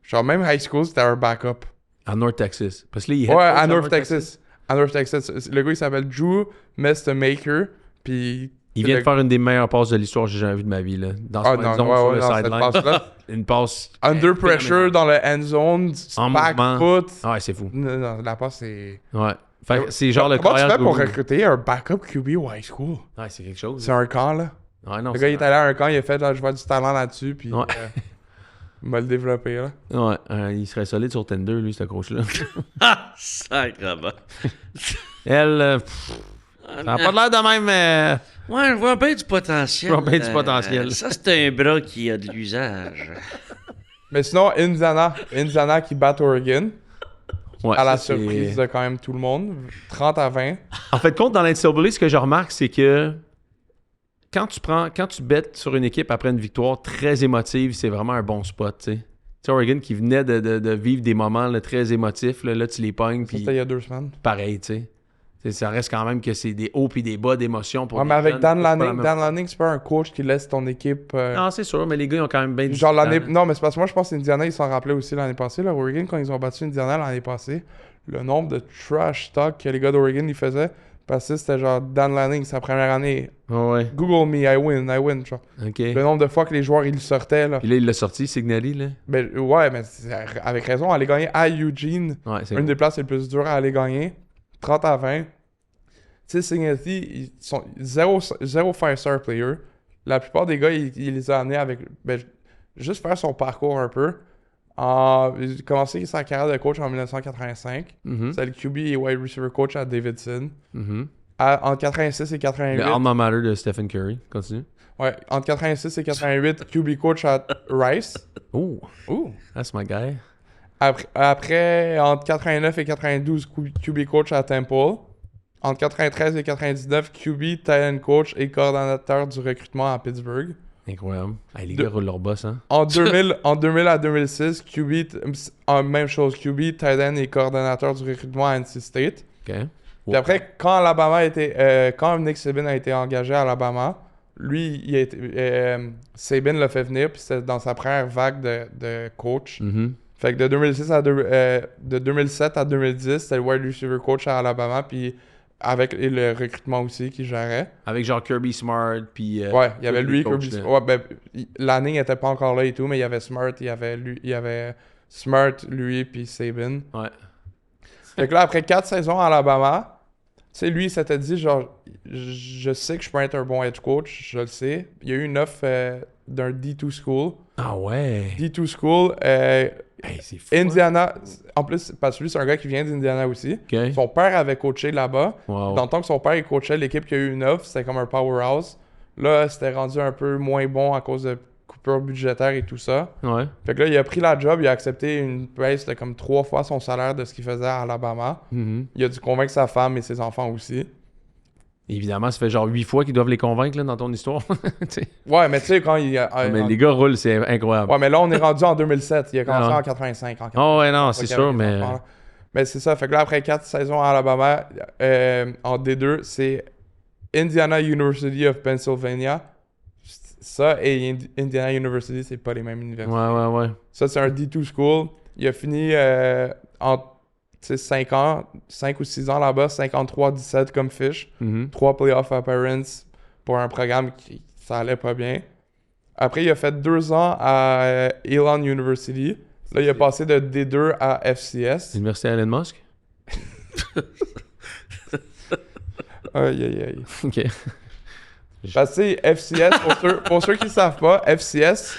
Genre même high school, c'était un backup. À North Texas. Parce que là, il Ouais, à North Texas. À North Texas. Le gars, il s'appelle Drew Mestemaker. Puis... Il vient de faire une des meilleures passes de l'histoire que j'ai jamais vues de ma vie, là. Dans son end zone, sur le cette sideline. passe-là. Une passe... Under pressure dans le end zone, En back mouvement. foot. Ouais, c'est fou. Non, la passe, c'est... Ouais. Fait que c'est genre le Comment tu carrière fais pour gourou. recruter un backup QB au high school? Ouais, c'est quelque chose. C'est un camp, là. Ouais, non, Le gars, il est allé à un camp, il a fait, là, je vois du talent là-dessus, puis Ouais. il m'a le développé, là. Ouais, il serait solide sur Tinder, lui, ce coach-là. Sacrement. Elle, ça n'a pas l'air de même... Ouais, je vois bien du potentiel. Je vois bien du potentiel. Ça, c'est un bras qui a de l'usage. Mais sinon, Indiana qui bat Oregon, Ouais, à la ça, c'est- surprise de quand même tout le monde, 30-20. En fait, compte dans l'NCAA, ce que je remarque, c'est que quand tu bêtes sur une équipe après une victoire très émotive, c'est vraiment un bon spot, tu sais. Tu sais, Oregon qui venait de vivre des moments là, très émotifs, là tu les pognes, Ça, puis c'était il y a 2 semaines. pareil, tu sais. Tu sais. Ça reste quand même que c'est des hauts puis des bas d'émotions pour Ouais, des mais avec jeunes, Dan c'est pas la Lanning, même- c'est pas un coach qui laisse ton équipe... Non, c'est sûr, mais les gars, ils ont quand même bien du Genre l'année... talent. Non, mais c'est parce que moi, je pense qu'Indiana, ils s'en rappelaient aussi l'année passée. Là, Oregon, quand ils ont battu Indiana l'année passée, le nombre de trash talk que les gars d'Oregon, ils faisaient, parce que c'était genre Dan Lanning, sa première année. Ouais, Google me, I win, genre. OK. Le nombre de fois que les joueurs, ils le sortaient, là. Puis là, il l'a sorti, Signali, là. Ben, ouais, mais avec raison, aller gagner à Eugene, Ouais, c'est une des places les plus dures à aller gagner, 30-20. Tu sais, Signati, ils sont zéro 5-star player. La plupart des gars, il les a amenés avec... Ben, juste faire son parcours un peu. Il a commencé sa carrière de coach en 1985. Mhm. C'était le QB et wide receiver coach à Davidson. Mhm. Entre 86 et 88... Le alma mater de Stephen Curry. Continue. Ouais, entre 86 et 88, QB coach à Rice. Oh, Ouh! that's my guy. Après, entre 89 et 92, QB coach à Temple. Entre 93 et 99, QB, talent coach et coordonnateur du recrutement à Pittsburgh. Incroyable. Hey, les gars roulent leur boss, hein? En 2000 à 2006, même chose, QB, tight end et coordonnateur du recrutement à NC State. OK. Puis après, quand Nick Saban a été engagé à Alabama, lui, Saban l'a fait venir, puis c'était dans sa première vague de coach. Mhm. Fait que de 2007 à 2010, c'était le wide receiver coach à Alabama, puis avec le recrutement aussi qui gérait. Avec genre Kirby Smart, puis... Ouais, il y avait tous lui, les coachs, Kirby. là. Ouais, ben, Lanning était pas encore là et tout, mais il y avait Smart, il y avait Smart, lui, puis Saban. Ouais. Fait que là, après 4 saisons à Alabama, sais, lui, il s'était dit, genre, je sais que je peux être un bon edge coach, je le sais. Il y a eu une offre d'un D2 School. Ah ouais. D2 School, Hey, c'est fou. Indiana, en plus, parce que lui, c'est un gars qui vient d'Indiana aussi. OK. Son père avait coaché là-bas. Wow. Dans le temps que son père il coachait l'équipe qui a eu une offre, c'était comme un powerhouse. Là, c'était rendu un peu moins bon à cause de coupures budgétaires et tout ça. Ouais. Fait que là, il a pris la job, il a accepté une baisse de comme 3 fois son salaire de ce qu'il faisait à Alabama. Mhm. Il a dû convaincre sa femme et ses enfants aussi. Évidemment, ça fait genre 8 fois qu'ils doivent les convaincre là, dans ton histoire. Tu sais. Ouais, mais tu sais, quand il a... Mais les gars roulent, c'est incroyable. Ouais, mais là, on est rendu en 2007. Il a commencé Ah. en 85. En 85. Oh ouais, non, c'est Fait qu'il y sûr, avait mais... des enfants, là. Mais c'est ça. Fait que là, après 4 saisons à Alabama, en D2, c'est Indiana University of Pennsylvania. Ça et Indiana University, c'est pas les mêmes universités. Ouais. Ça, c'est un D2 school. Il a fini en 5 ans, 5 ou 6 ans là-bas, 53-17 comme fiche. Mhm. 3 playoff appearances pour un programme qui ça allait pas bien. Après, il a fait 2 ans à Elon University. Là, il a passé de D2 à FCS. L'université Elon Musk? Aïe, aïe, aïe. OK. Parce que, tu sais, FCS, pour ceux qui ne savent pas, FCS,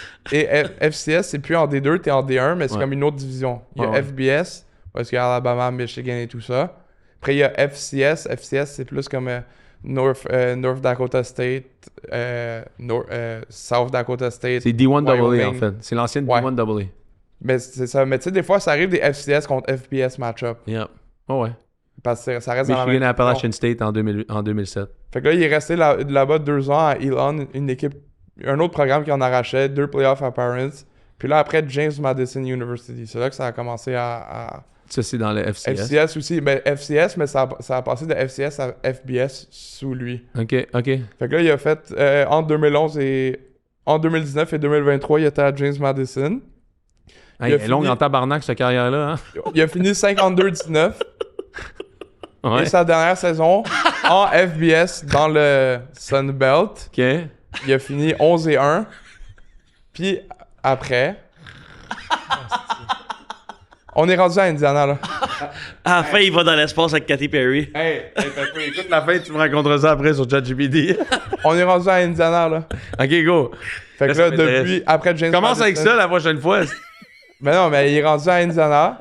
c'est plus en D2, t'es en D1, mais c'est Ouais. comme une autre division. Il y a Ouais. FBS, parce qu'il y a Alabama, Michigan et tout ça. Après, il y a FCS. FCS, c'est plus comme North Dakota State, South Dakota State. C'est D1AA, Wyoming. en fait. C'est l'ancienne Ouais. D1AA. Mais c'est ça. Mais tu sais, des fois, ça arrive des FCS contre FBS match-up. Yeah. Oh ouais. Parce que ça reste dans la Michigan même Appalachian State en 2007. Fait que là, il est resté là-bas 2 ans à Elon, une équipe, un autre programme qui en arrachait, 2 playoff appearances. Puis là, après, James Madison University. C'est là que ça a commencé à Ça, c'est dans le FCS. FCS aussi. Ben, FCS, mais ça a passé de FCS à FBS sous lui. OK. Fait que là, il a fait, en 2011 et... En 2019 et 2023, il était à James Madison. Hey, Il a elle est longue fini- en tabarnak, cette carrière-là. Hein? Il a fini 52-19. Ouais. Et sa dernière saison, en FBS, dans le Sun Belt, OK. il a fini 11-1. Puis après, on est rendu à Indiana, là. À la fin, il va dans l'espace avec Katy Perry. Hey, écoute la fin, tu me raconteras ça après sur ChatGPT. On est rendu à Indiana, là. OK, go. Fait que Ça là, m'intéresse. depuis, après James Commence avec Madison- ça la prochaine fois. Mais non, mais il est rendu à Indiana.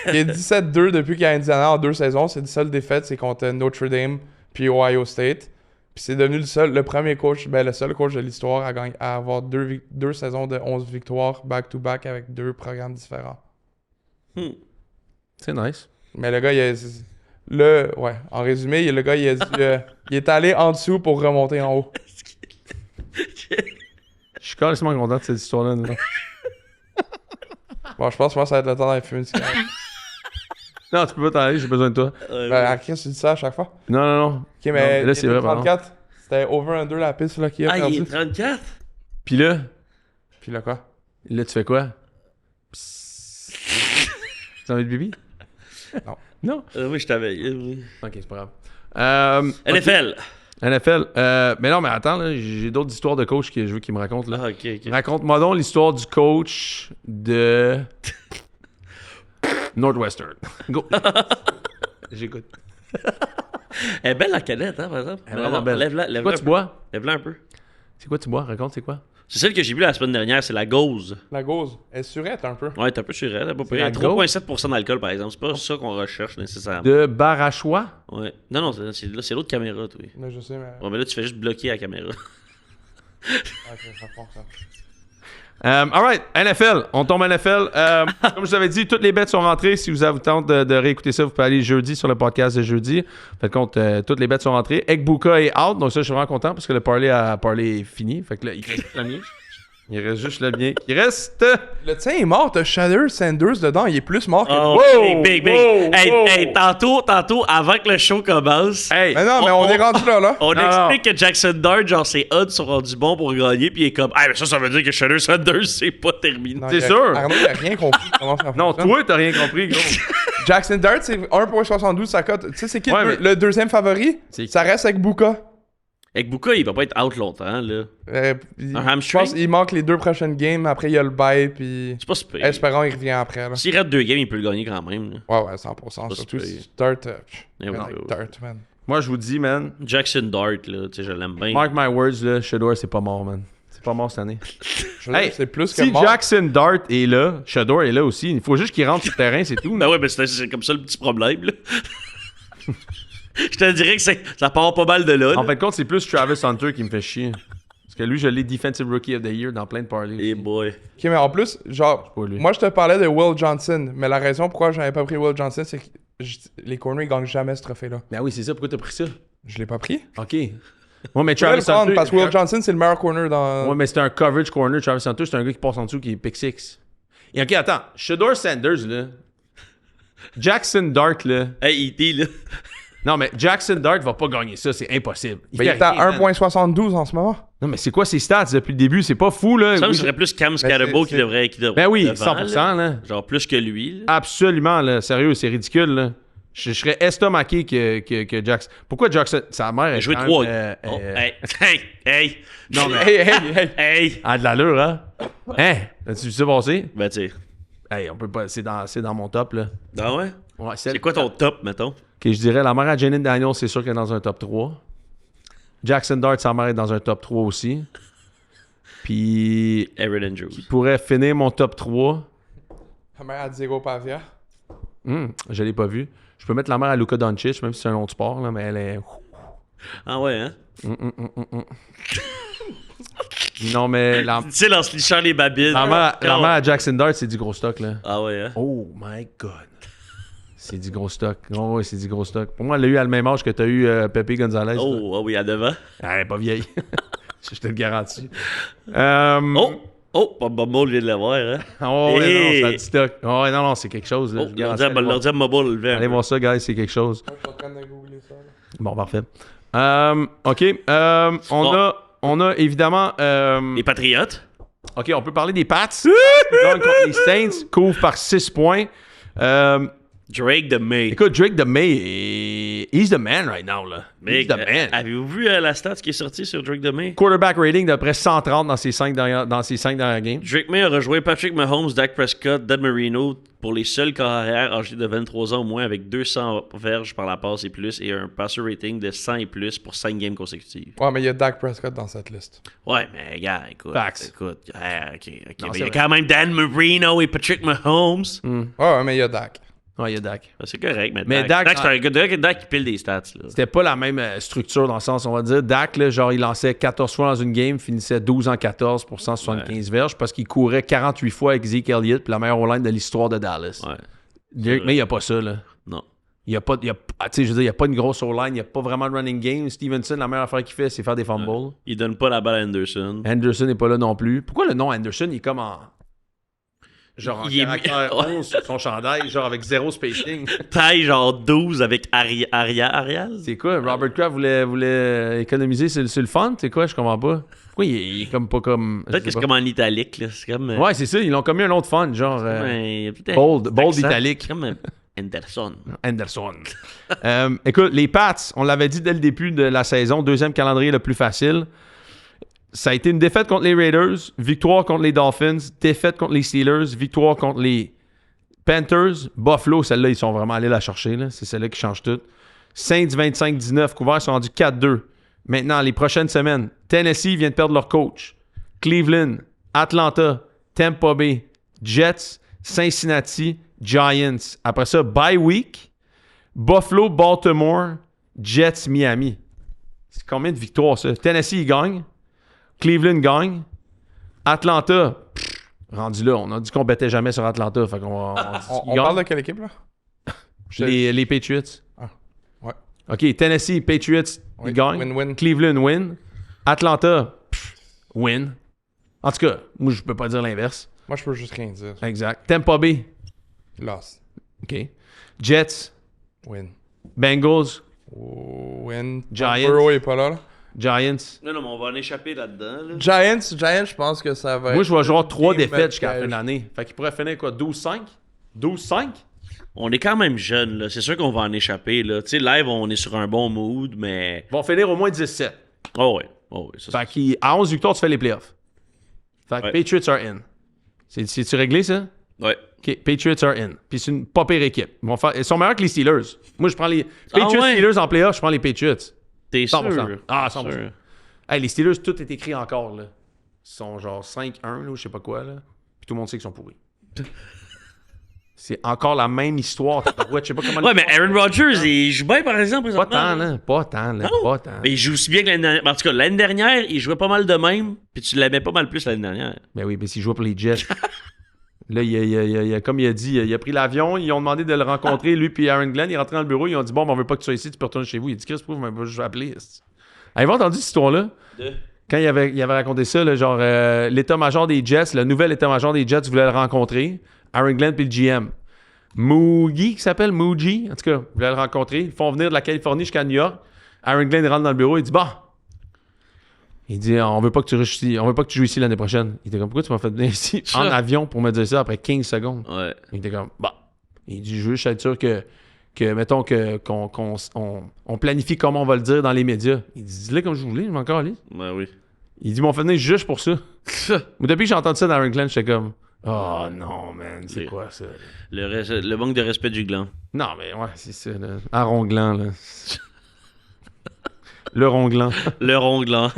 Il est 17-2 depuis qu'il est à Indiana en 2 saisons. C'est une seule défaite, c'est contre Notre Dame puis Ohio State. Puis c'est devenu le seul coach de l'histoire à avoir 2 saisons de 11 victoires back-to-back avec 2 programmes différents. C'est nice. Mais le gars, en résumé, le gars, il est allé en dessous pour remonter en haut. Je suis carrément content de cette histoire-là. là. Bon, je pense que ça va être le temps d'aller fumer une cigarette. Non, tu peux pas t'en aller, j'ai besoin de toi. Ben, à Chris, tu dis ça à chaque fois? Non. Ok, mais là, c'est vrai, par 34, c'était over-under la piste là, qui a Ah, perdu. il est 34? Puis là, Puis là, quoi? tu fais quoi? Tu as envie de bibi? Non. Non? Oui, je t'avais. Oui. Ok, c'est pas grave. NFL. ok. NFL. Mais non, mais attends, là, j'ai d'autres histoires de coach que je veux qu'ils me racontent. Là. Ah, ok. Raconte-moi donc l'histoire du coach de Northwestern. Go. J'écoute. Elle est belle la canette, hein, par exemple. Elle est vraiment belle. Lève-la, C'est lève-la quoi un tu peu. bois? Lève-la un peu. C'est quoi tu bois? Raconte, c'est quoi? C'est celle que j'ai bu la semaine dernière, c'est la Gauze. La gauze, elle est surette un peu. Ouais, t'es un peu sur elle. C'est la 3,7% d'alcool, par exemple. C'est pas ça qu'on recherche nécessairement. De Barachois? Ouais. Non, c'est l'autre caméra, toi. Mais je sais, mais. Ouais, mais là, tu fais juste bloquer la caméra. Ok, ça prend ça. Alright, NFL. On tombe NFL. Comme je vous avais dit, toutes les bêtes sont rentrées. Si vous avez le temps de réécouter ça, vous pouvez aller jeudi sur le podcast de jeudi. Faites compte, toutes les bêtes sont rentrées. Ekbuka est out, donc ça, je suis vraiment content parce que le parlay est fini. Fait que là, il reste juste le mien. Il reste juste le mien. Il reste. Le tien est mort, t'as Shader Sanders dedans, il est plus mort que. Oh, Wow! big. Wow! Hey, Wow! hey, tantôt, avant que le show commence, Hey! Mais non, mais on est rendu là. on Non, explique que Jackson Dart, genre, ses odds sont rendus bons pour gagner, puis il est comme, ah, mais ça veut dire que Shadow Sanders, c'est pas terminé. Non, C'est il a- sûr. Arnaud, il a rien compris comment ça Non, fonctionne. toi, t'as rien compris, gros. Jackson Dart, c'est 1,72 sa cote. Tu sais, c'est qui Ouais, le deuxième favori? C'est- Ça reste avec Buka. Avec Buka, il va pas être out longtemps, là. Je hamstring? pense qu'il manque les 2 prochaines games. Après, il y a le bye, puis. C'est pas super. Espérons, il revient après. Là. S'il rate 2 games, il peut le gagner quand même, là. Ouais, 100%. Pas Surtout super. si Dart. Eh oui, I like oui, oui. Dart, man. Moi, je vous dis, man, Jackson Dart, là, tu sais, je l'aime bien. mark my words, là, Shedeur, c'est pas mort, man. C'est pas mort cette année. Je veux dire, Hey, c'est plus que Si mort. Jackson Dart est là, Shedeur est là aussi. Il faut juste qu'il rentre sur le terrain, c'est tout. Ben ouais, ben c'est comme ça le petit problème, là. Je te dirais que ça part pas mal de là. En fin de compte, c'est plus Travis Hunter qui me fait chier. Parce que lui, je l'ai Defensive Rookie of the Year dans plein de parlays. Hey boy. Ok, mais en plus, genre, pas lui. moi je te parlais de Will Johnson, mais la raison pourquoi j'avais pas pris Will Johnson, c'est que les corners ils gagnent jamais ce trophée-là. Ben oui, c'est ça. Pourquoi t'as pris ça? Je l'ai pas pris. OK. Ouais, mais Je voulais le Travis prendre Hunter... parce que Will Johnson c'est le meilleur corner dans. Ouais, mais c'est un coverage corner. Travis Hunter, c'est un gars qui passe en dessous, qui est pick 6. Et OK, attends. Shedeur Sanders, là. Jackson Dart, là. Hey, E.T., là. Non, mais Jackson Dart va pas gagner ça. C'est impossible. Ben, il est fait à rien, man. 1.72 en ce moment. Non, mais c'est quoi ses stats depuis le début? C'est pas fou, là. Ça me Oui, serait plus Cam Scatterbo qui devrait Ben oui, devant, 100%, là. là. Genre plus que lui, là. Absolument, là. Sérieux, c'est ridicule, là. Je serais estomaqué que Jackson. Pourquoi Jackson? Sa mère est Jouer quand 3. même, Hey! Non, mais... Hey. Ah, de l'allure, hein? Hein? As-tu vu ça passer? Ben, tu sais. Hey, on peut pas... C'est dans mon top, là. Ah ouais? Ouais, C'est quoi ton top, mettons? Ok, je dirais la mère à Jalen Daniels, c'est sûr qu'elle est dans un top 3. Jackson Dart, sa mère est dans un top 3 aussi. Puis, Aaron Andrews. pourrait finir mon top 3. Ta mère a Diego Pavia. Je l'ai pas vu. Je peux mettre la mère à Luka Doncic, même si c'est un autre sport, là, mais elle est... Ah ouais, hein? Non, mais Tu sais, en se lichant les babines. la mère à Jackson Dart, c'est du gros stock, là. Ah ouais, hein? Oh my God. C'est du gros stock. Oh, ouais, c'est du gros stock. Pour moi, elle a eu à le même âge que tu as eu Pepe Gonzalez. là. Oh oui, à 9 ans. Elle est pas vieille. Je te le garantis. Oh, Bob Mole vient de l'avoir, hein? Oh, ouais, Hey! non, ça a du stock. Oh, ouais, non, c'est quelque chose. Là, Oh, je garantis. Allez voir- l'ordi à mobile le lever. Allez voir ça, guys, c'est quelque chose. Moi, je suis en train de googler ça. Là. Bon, parfait. OK. On a évidemment... Les Patriotes. OK, on peut parler des Pats. Qui gagnent contre les Saints, couvrent par 6 points. Drake de May. Écoute, Drake de May, he's the man right now, là. Mais, He's the man. avez-vous vu la stat qui est sortie sur Drake de May? Quarterback rating d'après 130 dans ses 5 dernières games. Drake May a rejoint Patrick Mahomes, Dak Prescott, Dan Marino pour les seuls carrières âgés de 23 ans au moins avec 200 verges par la passe et plus et un passer rating de 100 et plus pour 5 games consécutives. Ouais, mais il y a Dak Prescott dans cette liste. Ouais, mais gars, écoute. Facts. Écoute, OK. Non, Mais c'est il y a vrai. quand même Dan Marino et Patrick Mahomes. Ouais, mais il y a Dak. Ouais, il y a Dak. C'est correct, mais, Mais Dak, Dak- c'est un gars Dak qui pile des stats. Là. C'était pas la même structure dans le sens, on va dire. Dak, là, genre, il lançait 14 fois dans une game, finissait 12 en 14 pour 175 verges parce qu'il courait 48 fois avec Zeke Elliott, puis la meilleure O-line de l'histoire de Dallas. Ouais. Drake May, il n'y a pas ça, là. Non. Il n'y a pas, tu sais, je veux dire, il y a pas une grosse O-line, il n'y a pas vraiment de running game. Stevenson, la meilleure affaire qu'il fait, c'est faire des fumbles. Il donne pas la balle à Anderson. Anderson n'est pas là non plus. Pourquoi le nom Anderson, il est comme en... Genre en Il est- caractère Ouais. 11 sur son chandail, genre avec zéro spacing. Taille genre 12 avec Arias. C'est quoi? Robert Kraft voulait économiser sur le font? C'est quoi? Je comprends pas. Pourquoi il est comme pas comme... je Peut-être sais que c'est pas. comme en italique. Là. C'est comme. Ouais, c'est ça. Ils l'ont commis un autre font, genre bold accent. italique. C'est comme Anderson. Anderson. Écoute, les Pats, on l'avait dit dès le début de la saison, deuxième calendrier le plus facile. Ça a été une défaite contre les Raiders, victoire contre les Dolphins, défaite contre les Steelers, victoire contre les Panthers, Buffalo, celle-là, ils sont vraiment allés la chercher. Là. C'est celle-là qui change tout. Saints 25-19, couverts sont rendus 4-2. Maintenant, les prochaines semaines, Tennessee vient de perdre leur coach. Cleveland, Atlanta, Tampa Bay, Jets, Cincinnati, Giants. Après ça, bye week, Buffalo, Baltimore, Jets, Miami. C'est combien de victoires, ça? Tennessee, il gagne. Cleveland gagne. Atlanta, rendu là, on a dit qu'on bêtait jamais sur Atlanta. Fait qu'on On parle de quelle équipe, là? les Patriots. Ah, ouais. OK, Tennessee, Patriots, Oui, ils gagnent. win-win. Cleveland, win. Atlanta, win. En tout cas, moi, je peux pas dire l'inverse. Moi, je peux juste rien dire. Exact. Tampa Bay, Loss. OK. Jets, Win. Bengals, Win. Giants. Burrow est pas là. Giants. Non, mais on va en échapper là-dedans. Là. Giants, je pense que ça va Moi, je vais jouer une 3 game défaites jusqu'à la fin de piège. l'année. Fait qu'il pourrait finir quoi? 12-5? 12-5? On est quand même jeunes. Là. C'est sûr qu'on va en échapper. Là. Tu sais, live, on est sur un bon mood, mais. Ils vont finir au moins 17. Oh ouais. Oh, ouais ça, Fait qu'à 11 victoires, tu fais les playoffs. Fait que Ouais. Patriots are in. C'est-tu réglé, ça? Ouais. OK, Patriots are in. Puis c'est une pas pire équipe. Ils sont meilleurs que les Steelers. Moi, je prends les Patriots Steelers en playoff, je prends les Patriots. T'es 100%. sûr? Ah, 100%. Sûr. Hey, les Steelers, tout est écrit encore, là. Ils sont genre 5-1, là, je sais pas quoi, là. Puis tout le monde sait qu'ils sont pourris. C'est encore la même histoire. Ouais, je sais pas comment... Ouais, mais Aaron Rodgers, il joue bien, par exemple, Pas présentement. tant, là. Pas tant, là. Non. Pas tant. Mais il joue aussi bien que l'année dernière. En tout cas, l'année dernière, il jouait pas mal de même, puis tu l'aimais pas mal plus l'année dernière. Ben oui, mais s'il jouait pour les Jets. Là, comme il a dit, il a pris l'avion, ils ont demandé de le rencontrer, lui puis Aaron Glenn. Il est rentré dans le bureau, ils ont dit bon, ben, on veut pas que tu sois ici, tu peux retourner chez vous. Il a dit qu'est-ce que je vais appeler. Avez-vous entendu cette histoire-là? Quand il avait raconté ça, là, genre l'état-major des Jets, le nouvel état-major des Jets voulait le rencontrer, Aaron Glenn puis le GM. Moogie, qui s'appelle Moogie, en tout cas, voulait le rencontrer. Ils font venir de la Californie jusqu'à New York. Aaron Glenn rentre dans le bureau, il dit bon. Il dit on veut pas que tu rushes ici, on veut pas que tu joues ici l'année prochaine. Il était comme pourquoi tu m'as fait venir ici en avion pour me dire ça après 15 secondes. Ouais. Il était comme bah. Il dit je veux juste être sûr que mettons qu'on planifie comment on va le dire dans les médias. Il dit dis-le comme je voulais, je m'en encore allé. Ouais, oui. Il dit m'ont fait venir juste pour ça. Mais depuis que j'ai entendu ça d'Aaron Glenn, j'étais comme oh non man, c'est quoi ça? Le manque de respect du gland. Non mais ouais, c'est ça là. Aaron Glenn là. Le ronglant. Le ronglant.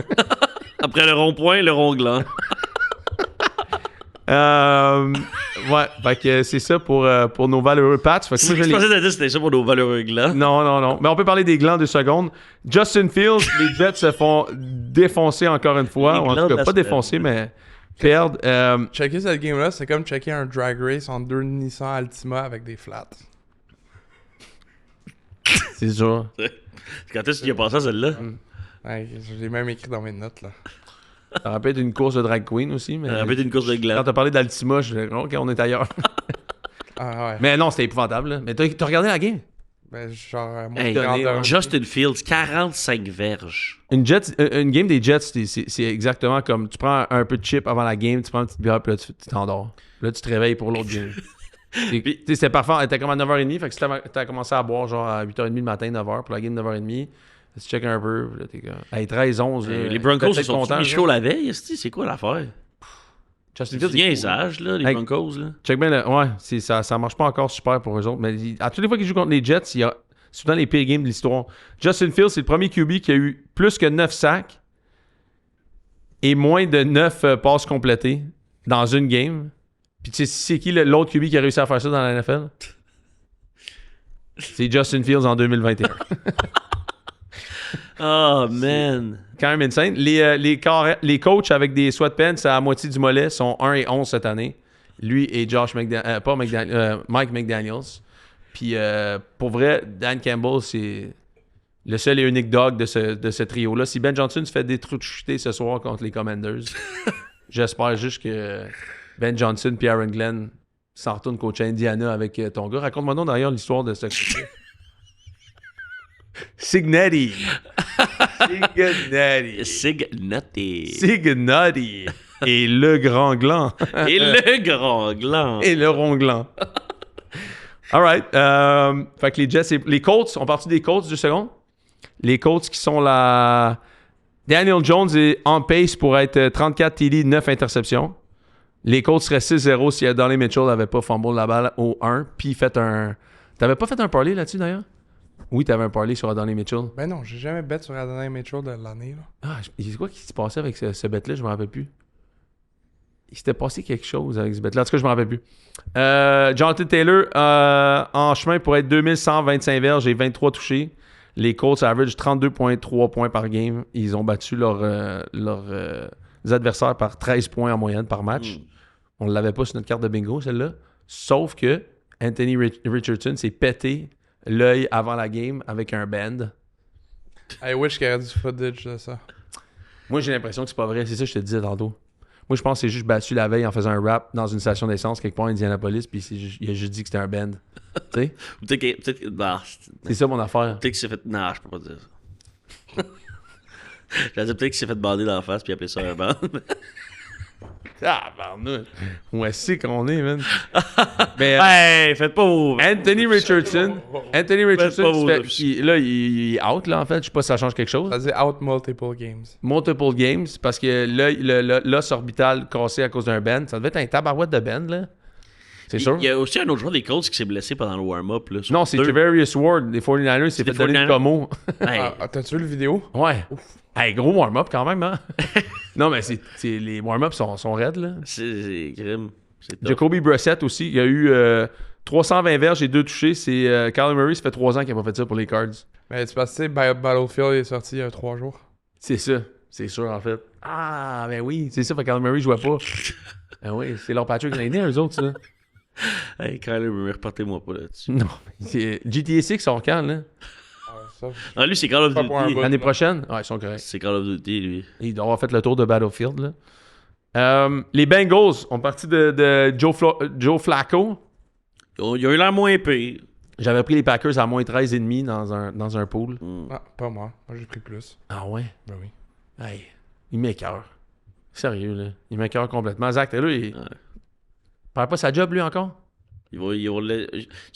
Après le rond-point, le ronglant. Ouais, fait que c'est ça pour nos valeureux Pats. Fait que Je pensais que c'était ça pour nos valeureux glands. Non. Mais on peut parler des glands 2 secondes. Justin Fields, les Jets se font défoncer encore une fois. Ou en tout cas, pas défoncer, mais perdre. Checker cette game-là, c'est comme checker un drag race entre 2 Nissan Altima avec des flats. C'est sûr. Quand est-ce qu'il a passé à celle-là? Ouais, je l'ai même écrit dans mes notes, là. Ça rappelle une course de drag queen aussi. Mais Ça rappelle une course de quand gland. t'as parlé d'Altima, je disais, OK, on est ailleurs. Ah ouais. Mais non, c'était épouvantable. Là. Mais t'as regardé la game? Ben, genre, moi, Hey, Justin Fields, 45 verges. Une game des Jets, c'est exactement comme tu prends un peu de chip avant la game, tu prends une petite bière, puis là, tu t'endors. Là, tu te réveilles pour l'autre game. C'était parfait. T'es comme à 9h30, fait que si t'as commencé à boire genre à 8h30 le matin, 9h, pour la game 9h30, tu check un peu, puis là, t'es comme. Hey, 13-11. Les Broncos, ils sont contents. chauds la veille, c'est quoi l'affaire? Justin C'est Fields, bien cool. les âges, là, les Hey, Broncos, là. Check bien, ouais, ça marche pas encore super pour eux autres, mais à toutes les fois qu'ils jouent contre les Jets, il y a souvent les pires games de l'histoire. Justin Fields, c'est le premier QB qui a eu plus que 9 sacs et moins de 9 passes complétées dans une game. Puis tu sais, c'est qui l'autre QB qui a réussi à faire ça dans la NFL? C'est Justin Fields en 2021. Oh, man. Quand même insane. Les coachs avec des sweatpants à moitié du mollet sont 1-11 cette année. Lui et Mike McDaniels. Puis pour vrai, Dan Campbell, c'est le seul et unique dog de ce trio-là. Si Ben Johnson se fait détruiter ce soir contre les Commanders, j'espère juste que Ben Johnson et Aaron Glenn s'en retournent coach à Indiana avec ton gars. Raconte-moi donc d'ailleurs l'histoire de ce coach. Signetti. Signetti. Et le grand gland. Et le grand gland. Et le ronglant. All right. Fait que les Jets, les Colts, on partit des Colts 2 secondes. Les Colts qui sont la... Daniel Jones est en pace pour être 34 TD, 9 interceptions. Les Colts seraient 6-0 si Donnie Mitchell n'avait pas fumble la balle au 1 puis fait un... T'avais pas fait un parlay là-dessus d'ailleurs? Oui, t'avais un parlay sur Donnie Mitchell. Ben non, j'ai jamais bet sur Adonai Mitchell de l'année, là. Ah, c'est quoi qui se passait avec ce bet-là? Je me rappelle plus. Il s'était passé quelque chose avec ce bet-là. En tout cas, je me rappelle plus. Jonathan Taylor en chemin pour être 2125 verges et 23 touchés. Les Colts average 32,3 points par game. Ils ont battu leurs adversaires par 13 points en moyenne par match. On ne l'avait pas sur notre carte de bingo, celle-là. Sauf que Anthony Richardson s'est pété l'œil avant la game avec un band. I wish qu'il y avait du footage de ça. Moi, j'ai l'impression que c'est pas vrai. C'est ça que je te disais tantôt. Moi, je pense que c'est juste battu la veille en faisant un rap dans une station d'essence quelque part à Indianapolis, puis il a juste dit que c'était un band. Tu sais? C'est ça mon affaire. Peut-être qu'il s'est fait... Non, je peux pas dire ça. J'allais dire peut-être qu'il s'est fait bander dans la face puis appeler ça un band. Ah, pardon. Ouais, c'est qu'on est, man. Mais, Hey, faites pas vos... Anthony Richardson, Faites pas vos il est out, là, en fait. Je sais pas si ça change quelque chose. Ça dit out multiple games. Multiple games, parce que l'os orbital cassé à cause d'un bend. Ça devait être un tabarouette de bend, là. C'est sûr. Il y a aussi un autre joueur des Colts qui s'est blessé pendant le warm-up. Là, Non, c'est Treverius Ward, des 49ers, il s'est fait donner une 49ers? commo. Hey, T'as-tu vu le vidéo? Ouais. Hey, gros warm-up quand même, hein? Non, mais les warm-ups sont raides, là. c'est grim. C'est top. Jacoby Brissett aussi, il y a eu 320 verges et 2 touchés. C'est Kyler Murray, ça fait 3 ans qu'il n'a pas fait ça pour les Cards. Mais tu penses que Battlefield est sorti il y a 3 jours? C'est ça, c'est sûr, en fait. Ah, ben oui, c'est ça, fait que Kyler Murray jouait pas. Ah oui, c'est leur Patrick Lainé, eux autres, ça. Hey, Kyler Murray, repartez-moi pas là-dessus. Non, GTA 6 sort quand, là? Ça, Ah, lui, c'est Call of Pas pour un Duty. bout. L'année prochaine? Ouais, ils sont corrects. C'est Call of Duty, lui. Il doit avoir fait le tour de Battlefield, là. Les Bengals ont parti de Joe Flacco. Il a eu l'air moins pire. J'avais pris les Packers à moins 13,5 dans un pool. Ah, pas moi. Moi, j'ai pris plus. Ah ouais? Ben oui. Hey, il m'écœure. Sérieux, là. Il m'écœure complètement. Zach, t'es là, il perd pas sa job, lui, encore? Si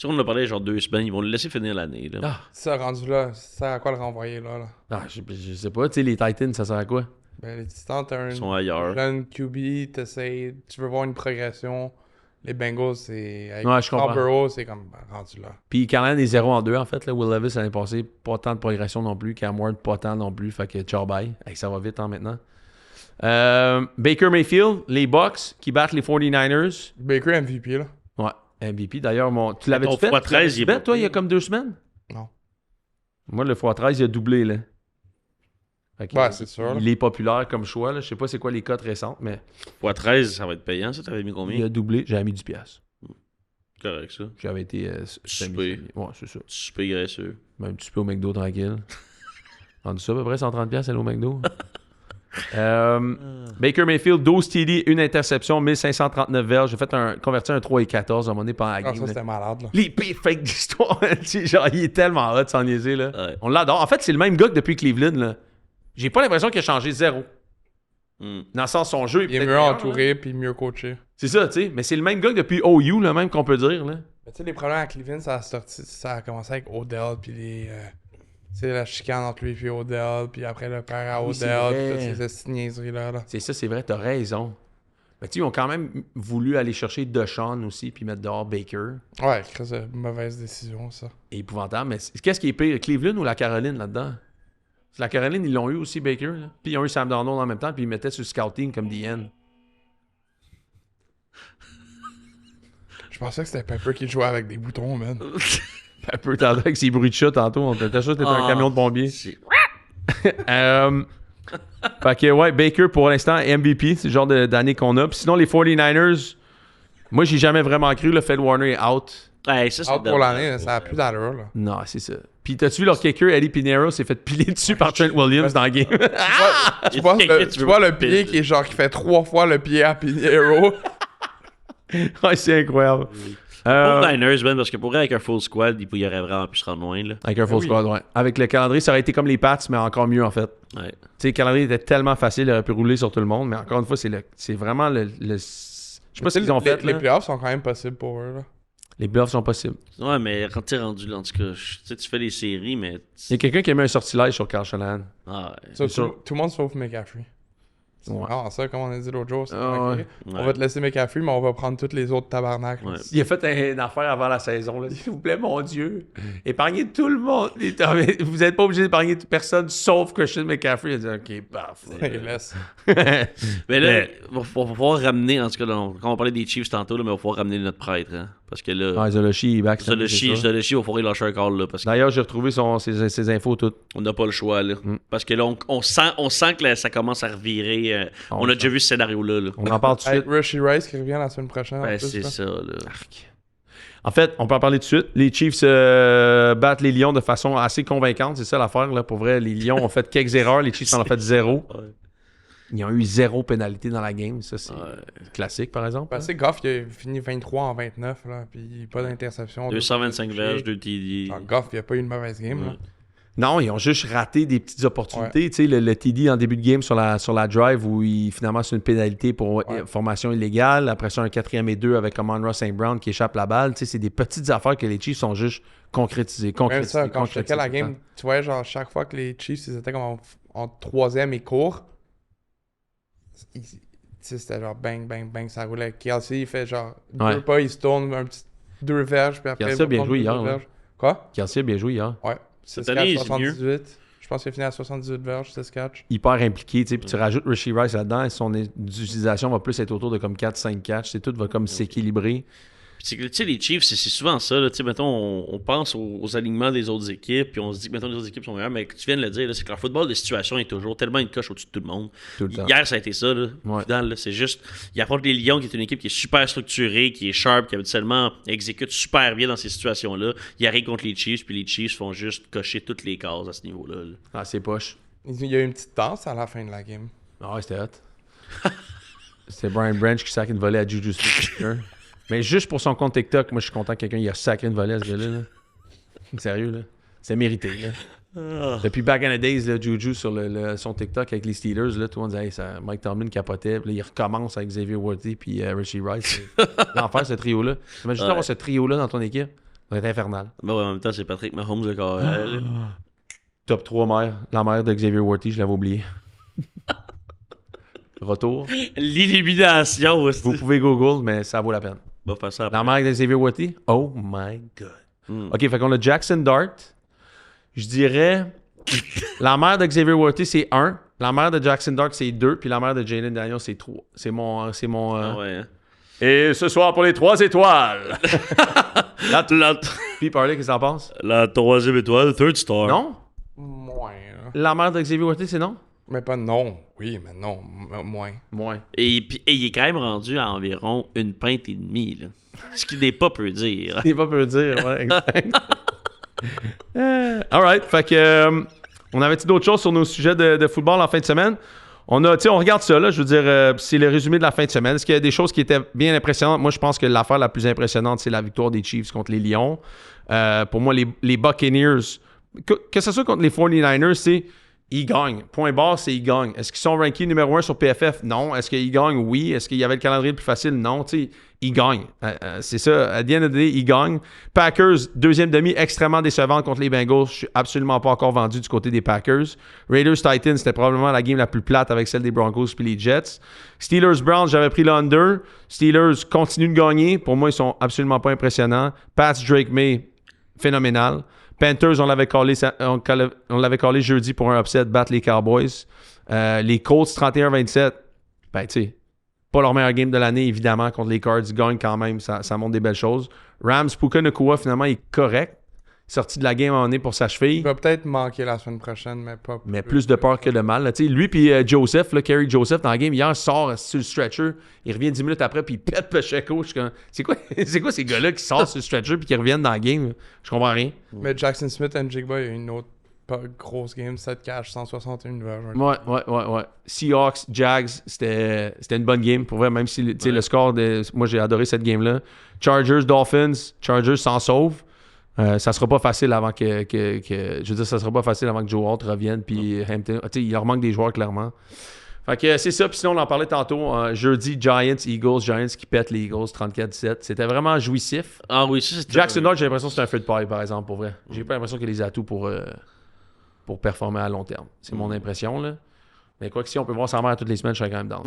on en a parlé genre 2 semaines, ils vont le laisser finir l'année. Là. Ah, Ça, rendu là, ça sert à quoi le renvoyer là? je sais pas. Tu sais, les Titans, ça sert à quoi? Ben, les Titans, t'as un Ils sont ailleurs. jeune QB, tu veux voir une progression. Les Bengals, c'est... Avec Ouais, je comprends. Burrow, c'est comme rendu là. Puis Caroline est 0-2, en fait. Là. Will Levis, l'année passée, pas tant de progression non plus. Cam Ward, pas tant non plus. Fait que ciao, bye. Hey, ça va vite, hein, maintenant. Baker Mayfield, les Bucks qui battent les 49ers. Baker MVP, là. Ouais, MVP. D'ailleurs, tu l'avais Ton fait? x13, il est pas toi, il y a pire. comme 2 semaines? Non. Moi, le x13, il a doublé, là. Fait que, Ouais, c'est sûr, là. Il est populaire comme choix, là. Je sais pas c'est quoi les cotes récentes, mais Fois 13, ça va être payant, ça. T'avais mis il combien? a doublé. J'avais mis 10 piastres. Correct, ça. J'avais été... Super. Ouais, c'est ça. Super graisseux. Ben, un petit peu au McDo, tranquille. Rendu ça à peu près 130 piastres, aller au McDo. Baker Mayfield, 12 TD, une interception, 1539 verges. J'ai fait converti un 3 et 14 à un moment donné pendant la Ah, game. ça, là. c'était malade, là. Les pires fakes d'histoire. Genre, il est tellement hot sans niaiser, là. Ouais. On l'adore. En fait, c'est le même gars que depuis Cleveland, là. J'ai pas l'impression qu'il a changé zéro. Dans le sens, son jeu Il est peut-être mieux meilleur, entouré puis mieux coaché. C'est ça, tu sais. Mais c'est le même gars que depuis OU, là, même qu'on peut dire, là. Mais tu sais, les problèmes à Cleveland, ça a commencé avec Odell, puis les... tu sais, la chicane entre lui et Odell, puis après le père à Oui, c'est Odell, vrai. puis ces niaiseries-là. Là. C'est ça, c'est vrai, t'as raison. Mais tu sais, ils ont quand même voulu aller chercher DeShaun aussi, puis mettre dehors Baker. Ouais, c'est une mauvaise décision, ça. C'est épouvantable. Mais qu'est-ce qui est pire, Cleveland ou la Caroline là-dedans? La Caroline, ils l'ont eu aussi, Baker. Là. Puis ils ont eu Sam Darnold en même temps, puis ils mettaient sur le scouting comme DN. Je pensais que c'était Pepper qui jouait avec des boutons, man. Un peu tantôt avec ses bruits de chat tantôt. On était sûr que t'étais un camion de pompiers. Fait que ouais, Baker pour l'instant MVP, c'est le genre d'année qu'on a. Puis sinon, les 49ers, moi j'ai jamais vraiment cru, le Fed Warner est out. Hey, ça, c'est Out pour l'année, ça a plus d'allure, là. Non, c'est ça. Puis t'as-tu vu leur kicker, Eddie Pinheiro, s'est fait piler dessus par Trent Williams dans le game? Tu vois le pied qui est genre qui fait 3 fois le pied à Pinheiro. Ouais, c'est incroyable. Pour Niners, man, parce que pour vrai, avec un full squad, il y aurait vraiment pu se rendre loin, là. Avec un full squad, ouais. Avec le calendrier, ça aurait été comme les Pats, mais encore mieux en fait. Ouais. Tu sais, le calendrier était tellement facile, il aurait pu rouler sur tout le monde, mais encore une fois, c'est vraiment le je sais pas ce qu'ils ont fait. Les là. playoffs sont quand même possibles pour eux, là. Les playoffs sont possibles. Ouais, mais quand t'es rendu là, en tout cas, tu sais, tu fais les séries, mais. Il y a quelqu'un qui a mis un sortilège sur Carl Shanahan. Ah, ouais. Ça, sûr. tout le monde sauf McCaffrey. C'est Ouais. vraiment ça, comme on a dit l'autre jour. c'est Ah, ok. ouais. On va te laisser McCaffrey, mais on va prendre tous les autres tabarnaks. là. Ouais. Il a fait une affaire avant la saison. Là. S'il vous plaît, mon Dieu, épargnez tout le monde. Vous n'êtes pas obligé d'épargner toute personne sauf Christian McCaffrey. Il a dit OK, parfait. Il laisse. Mais là, il va falloir ramener, en tout cas, là, quand on parlait des Chiefs tantôt, là, mais il va falloir ramener notre prêtre. Hein, parce que là, Ouais, Zolochi, il est back. Zolochi, il va falloir lâcher un call, là. Parce D'ailleurs, j'ai retrouvé ses infos toutes. qu'on n'a pas le choix, là. Parce que là, on sent que là, ça commence à revirer. On a déjà vu ce scénario-là. Là. On en parle tout de Hey, suite. Rushy Rice qui revient la semaine prochaine. en Ben, plus, c'est là. ça, là. En fait, on peut en parler tout de suite. Les Chiefs battent les Lions de façon assez convaincante. C'est ça l'affaire. Là. Pour vrai, les Lions ont fait quelques erreurs. Les Chiefs en ont fait 0. Ouais. Ils ont eu 0 pénalité dans la game. Ça, c'est classique, par exemple. Parce que Goff, il a fini 23 en 29, là, puis pas d'interception. 225 verges, 2 TD. Ah, Goff, il a pas eu une mauvaise game. Là. Non, ils ont juste raté des petites opportunités. Tu sais, le TD en début de game sur la drive où finalement c'est une pénalité pour formation illégale. Après ça, un 4e et 2 avec Amon-Ra St. Brown qui échappe la balle. Tu sais, c'est des petites affaires que les Chiefs sont juste concrétisées. Même ça, quand je checkais la game, tu vois, genre, chaque fois que les Chiefs ils étaient comme en 3e et court, sais, c'était genre bang, bang, bang, ça roulait. Kelsey, il fait genre 2 Ouais. pas, il se tourne un petit 2 verges, puis après. Kelsey il a bien prend joué 2 hier, là. verges. Quoi? Kelsey a bien joué hier. Ouais. Cette 6 année, catch, il est mieux. 78. Je pense qu'il a fini à 78 verges, 6 catch. Hyper impliqué, tu sais. Puis tu rajoutes Rishi Rice là-dedans, son utilisation va plus être autour de comme 4-5 catch. C'est tout va comme s'équilibrer. Puis c'est que, tu sais, les Chiefs, c'est souvent ça. Là, tu sais, mettons, on pense aux alignements des autres équipes, puis on se dit que, mettons, les autres équipes sont meilleures, mais tu viens de le dire, là, c'est que leur football de situation est toujours tellement une coche au-dessus de tout le monde. Tout le temps. Hier, ça a été ça. Là. Ouais. Vidal, là, c'est juste, il apporte les Lions, qui est une équipe qui est super structurée, qui est sharp, qui habituellement exécute super bien dans ces situations-là. Il arrive contre les Chiefs, puis les Chiefs font juste cocher toutes les cases à ce niveau-là. Là. Ah, c'est poche. Il y a eu une petite danse à la fin de la game. Ah ouais, c'était hot. C'était Brian Branch qui sacre une volée à Juju Smith. Mais juste pour son compte TikTok, moi je suis content que quelqu'un il a sacré une volée à ce gars-là. Là. Sérieux, là. C'est mérité, là. Depuis back in the days, là, Juju sur son TikTok avec les Steelers, là, tout le monde disait hey, ça, Mike Tomlin capotait. Puis là, il recommence avec Xavier Worthy puis Rishi Rice. L'enfer, ce trio-là. Imagine avoir ce trio-là dans ton équipe. Ça va être infernal. Ben ouais, en même temps, c'est Patrick Mahomes le carré. Top 3 mère. La mère de Xavier Worthy, je l'avais oublié. Retour. L'élimination aussi. Vous pouvez Google, mais ça vaut la peine. Va faire ça après. La mère de Xavier Worthy? Oh my God. OK, fait qu'on a Jackson Dart. Je dirais... la mère de Xavier Worthy, c'est 1. La mère de Jackson Dart, c'est 2. Puis la mère de Jalen Daniels, c'est 3. C'est mon... Ah ouais, hein. Et ce soir, pour les 3 étoiles. Puis parler, qu'est-ce que t'en penses? La troisième étoile, third star. Non? Moins, là. La mère de Xavier Worthy, c'est non? Mais pas non. Oui, mais non. Moins. Moins. Et il est quand même rendu à environ 1 pinte et demie, là. Ce qui n'est pas peu dire. C'est pas peu dire, ouais, exact. Alright, fait que on avait-tu d'autres choses sur nos sujets de football en fin de semaine? On regarde ça, là, je veux dire, c'est le résumé de la fin de semaine. Est-ce qu'il y a des choses qui étaient bien impressionnantes? Moi, je pense que l'affaire la plus impressionnante, c'est la victoire des Chiefs contre les Lions. Pour moi, les Buccaneers, que ce soit contre les 49ers, c'est ils gagnent. Point barre, c'est ils gagnent. Est-ce qu'ils sont rankés numéro 1 sur PFF? Non. Est-ce qu'ils gagnent? Oui. Est-ce qu'il y avait le calendrier le plus facile? Non. Tu sais, ils gagnent. C'est ça. À the end of the day, ils gagnent. Packers, deuxième demi, extrêmement décevant contre les Bengals. Je suis absolument pas encore vendu du côté des Packers. Raiders, Titans, c'était probablement la game la plus plate avec celle des Broncos puis les Jets. Steelers, Browns, j'avais pris le under. Steelers continuent de gagner. Pour moi, ils sont absolument pas impressionnants. Pats, Drake May, phénoménal. Panthers, on l'avait callé jeudi pour un upset, battre les Cowboys. Les Colts, 31-27. Ben, tu sais, pas leur meilleur game de l'année, évidemment, contre les Cards. Ils gagnent quand même, ça montre des belles choses. Rams, Puka Nacua, finalement, il est correct. Sorti de la game en est pour sa cheville. Il va peut-être manquer la semaine prochaine, mais pas plus. Mais plus de peur que de mal. Là. Lui puis Joseph, là, Kerry Joseph, dans la game, hier, sort sur le stretcher. Il revient 10 minutes après, puis il pète Pacheco. C'est quoi ces gars-là qui sortent sur le stretcher puis qui reviennent dans la game? Là? Je comprends rien. Mais Jackson Smith et Jigba, il y a une autre pas grosse game, 7 catch, 161 verges. Ouais. Seahawks, Jags, c'était une bonne game. Pour vrai, même si le score, moi j'ai adoré cette game-là. Chargers, Dolphins, Chargers s'en sauvent. Ça sera pas facile avant que je veux dire, ça sera pas facile avant que Joe Hart revienne puis Hampton. Il leur manque des joueurs clairement. Fait que c'est ça. Puis sinon, on en parlait tantôt. Jeudi, Giants qui pètent les Eagles 34-17. C'était vraiment jouissif. Ah oui, ça c'était. Jackson Dart, j'ai l'impression que c'est un feu de paille, par exemple, pour vrai. J'ai pas l'impression qu'il a les atouts pour performer à long terme. C'est mon impression, là. Mais quoi que si on peut voir sa mère toutes les semaines, je serais quand même down.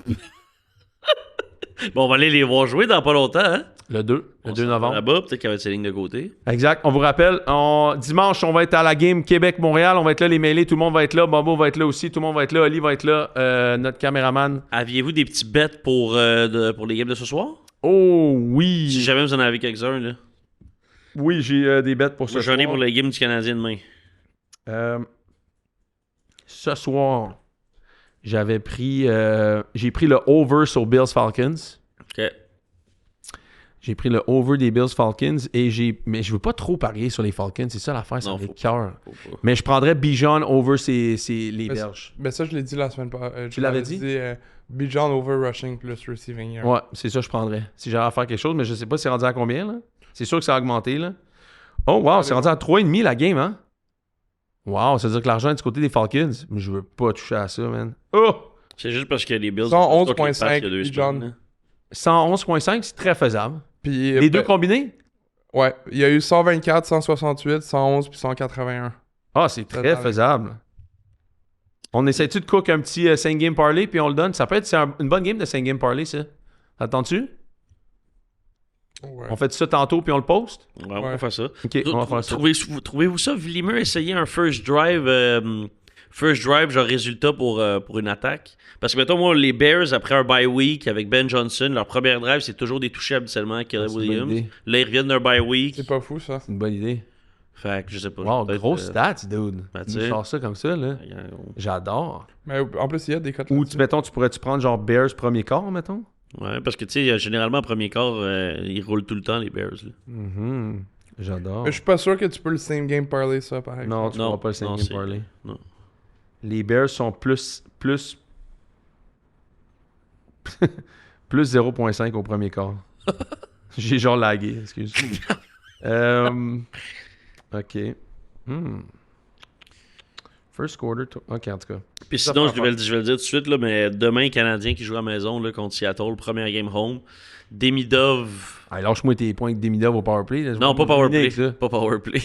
Bon, on va aller les voir jouer dans pas longtemps, hein? Le 2 novembre. Là-bas, peut-être qu'il y avait ses lignes de côté. Exact. On vous rappelle, dimanche, on va être à la game Québec-Montréal. On va être là, les mêlés. Tout le monde va être là. Bobo va être là aussi. Tout le monde va être là. Oli va être là. Notre caméraman. Aviez-vous des petits bets pour les games de ce soir? Oh, oui. Si jamais vous en avez quelques-uns, là. Oui, j'ai des bets pour ce Moi, soir. j'en ai pour les games du Canadien demain. Ce soir, j'ai pris le over sur Bills-Falcons. OK. J'ai pris le over des Bills-Falcons mais je veux pas trop parier sur les Falcons. C'est ça l'affaire, c'est les cœurs. Mais je prendrais Bijan over les Belges. Mais ça, je l'ai dit la semaine passée. Tu l'avais dit? Bijan over rushing plus receiving yard. Ouais, c'est ça que je prendrais. Si j'avais à faire quelque chose, mais je sais pas c'est rendu à combien, là. C'est sûr que ça a augmenté, là. Oh, wow, c'est rendu à 3,5 la game, hein? Wow, ça veut dire que l'argent est du côté des Falcons. Mais je veux pas toucher à ça, man. Oh! C'est juste parce que les Bills... 111,5 Bijan. 111,5, c'est très faisable. Puis, les deux combinés? Ouais, il y a eu 124, 168, 111 puis 181. Ah, c'est très faisable. On essaie-tu de cook un petit 5 game parlay puis on le donne? Ça peut être une bonne game de 5 game parlay, ça. Attends-tu? Ouais. On fait ça tantôt puis on le poste? Ouais, on va faire ça. Ok, on va faire ça. Trouvez-vous ça Vlimeux essayer un first drive genre résultat pour une attaque? Parce que mettons moi les Bears après un bye week avec Ben Johnson, leur première drive c'est toujours des touchés habituellement avec Caleb c'est une bonne Williams. idée. Là ils reviennent d'un bye week. C'est pas fou, ça. C'est une bonne idée. Fait que je sais pas. Wow, peut-être, gros stats, dude. ben, Tu tu sais. sors ça comme ça, là. J'adore. Mais en plus, il y a des cotes Ou, là-dessus. mettons, tu pourrais-tu prendre genre Bears premier quart, mettons? Ouais, parce que tu sais, généralement, premier quart, ils roulent tout le temps, les Bears. Là. Mhm. J'adore. Mais je suis pas sûr que tu peux le same game parlay ça, par exemple. Non, tu ne Non, pourras pas le 5 non, game c'est- parlay. non. Les Bears sont plus 0.5 au premier quart. J'ai genre lagué, excuse. OK. First quarter. OK, en tout cas. Puis Ça sinon, prend je vais le dire tout de suite, là, mais demain, Canadien qui joue à la maison là, contre Seattle, première game home. Demidov. Hey, lâche-moi tes points avec Demidov au powerplay. là. Non, Je vais pas powerplay. m'éliminer avec ça. Pas powerplay.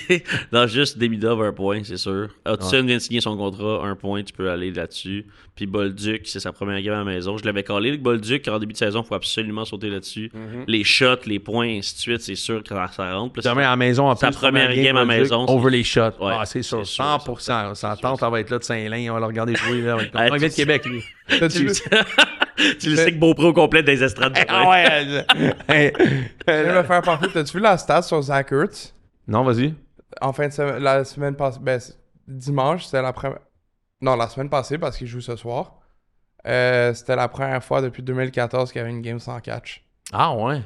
Non, juste Demidov, 1 point, c'est sûr. Hudson vient de signer son contrat, 1 point, tu peux aller là-dessus. Puis Bolduc, c'est sa première game à la maison. Je l'avais collé avec Bolduc, en début de saison, il faut absolument sauter là-dessus. Les shots, les points, ainsi de suite, c'est sûr que ça rentre. Puis Demain à la maison, en Sa plus, première game à la maison, over les shots. Ouais, Ah, c'est sûr. c'est sûr, 100%. Sa tante, elle va être là de Saint-Lin. On va le regarder jouer. Là, avec... Hey, il vient de Québec, lui. T'as-tu vu? Tu le sais que Beaupré au complet des estrades. Ah ouais. Hey. Je viens de me faire parler. T'as-tu vu la stat sur Zach Ertz? Non, vas-y. En fin de semaine, la semaine passée, dimanche, c'était la première. Non, la semaine passée, parce qu'il joue ce soir. C'était la première fois depuis 2014 qu'il y avait une game sans catch. Ah ouais.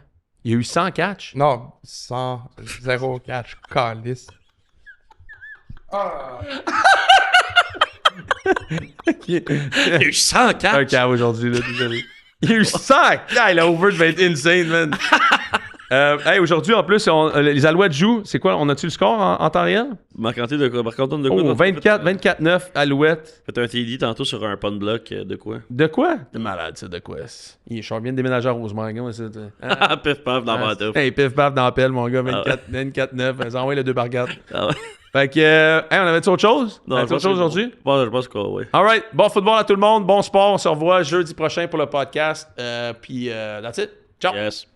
Il y a eu 100 catch. Non, 0 catch. Calice. Il Il y a eu 100 catch. un cas aujourd'hui, là, désolé. Il y a eu 100 catch. La over devait être insane, man. Hey, aujourd'hui, en plus, les Alouettes jouent. C'est quoi? On a-tu le score en temps réel? Marc-Antoine de quoi? Marc-Antoine de quoi? Oh, 24-9, Alouettes. Faites un TD tantôt sur un pun block de quoi? De quoi? De malade, ça, de quoi? Je suis bien de déménager à Rosemont, gars, ça. Ah, pif paf dans ma tête. Hey, pif paf dans la pelle, mon gars, 24-9. Ça envoie le 2 par 4. Ah ouais. Fait que, hey, on avait-tu autre chose? On je avait-tu pense autre chose que- aujourd'hui? Ouais, je pense que oui. Alright, bon football à tout le monde, bon sport. On se revoit jeudi prochain pour le podcast. Puis, that's it. Ciao! Yes.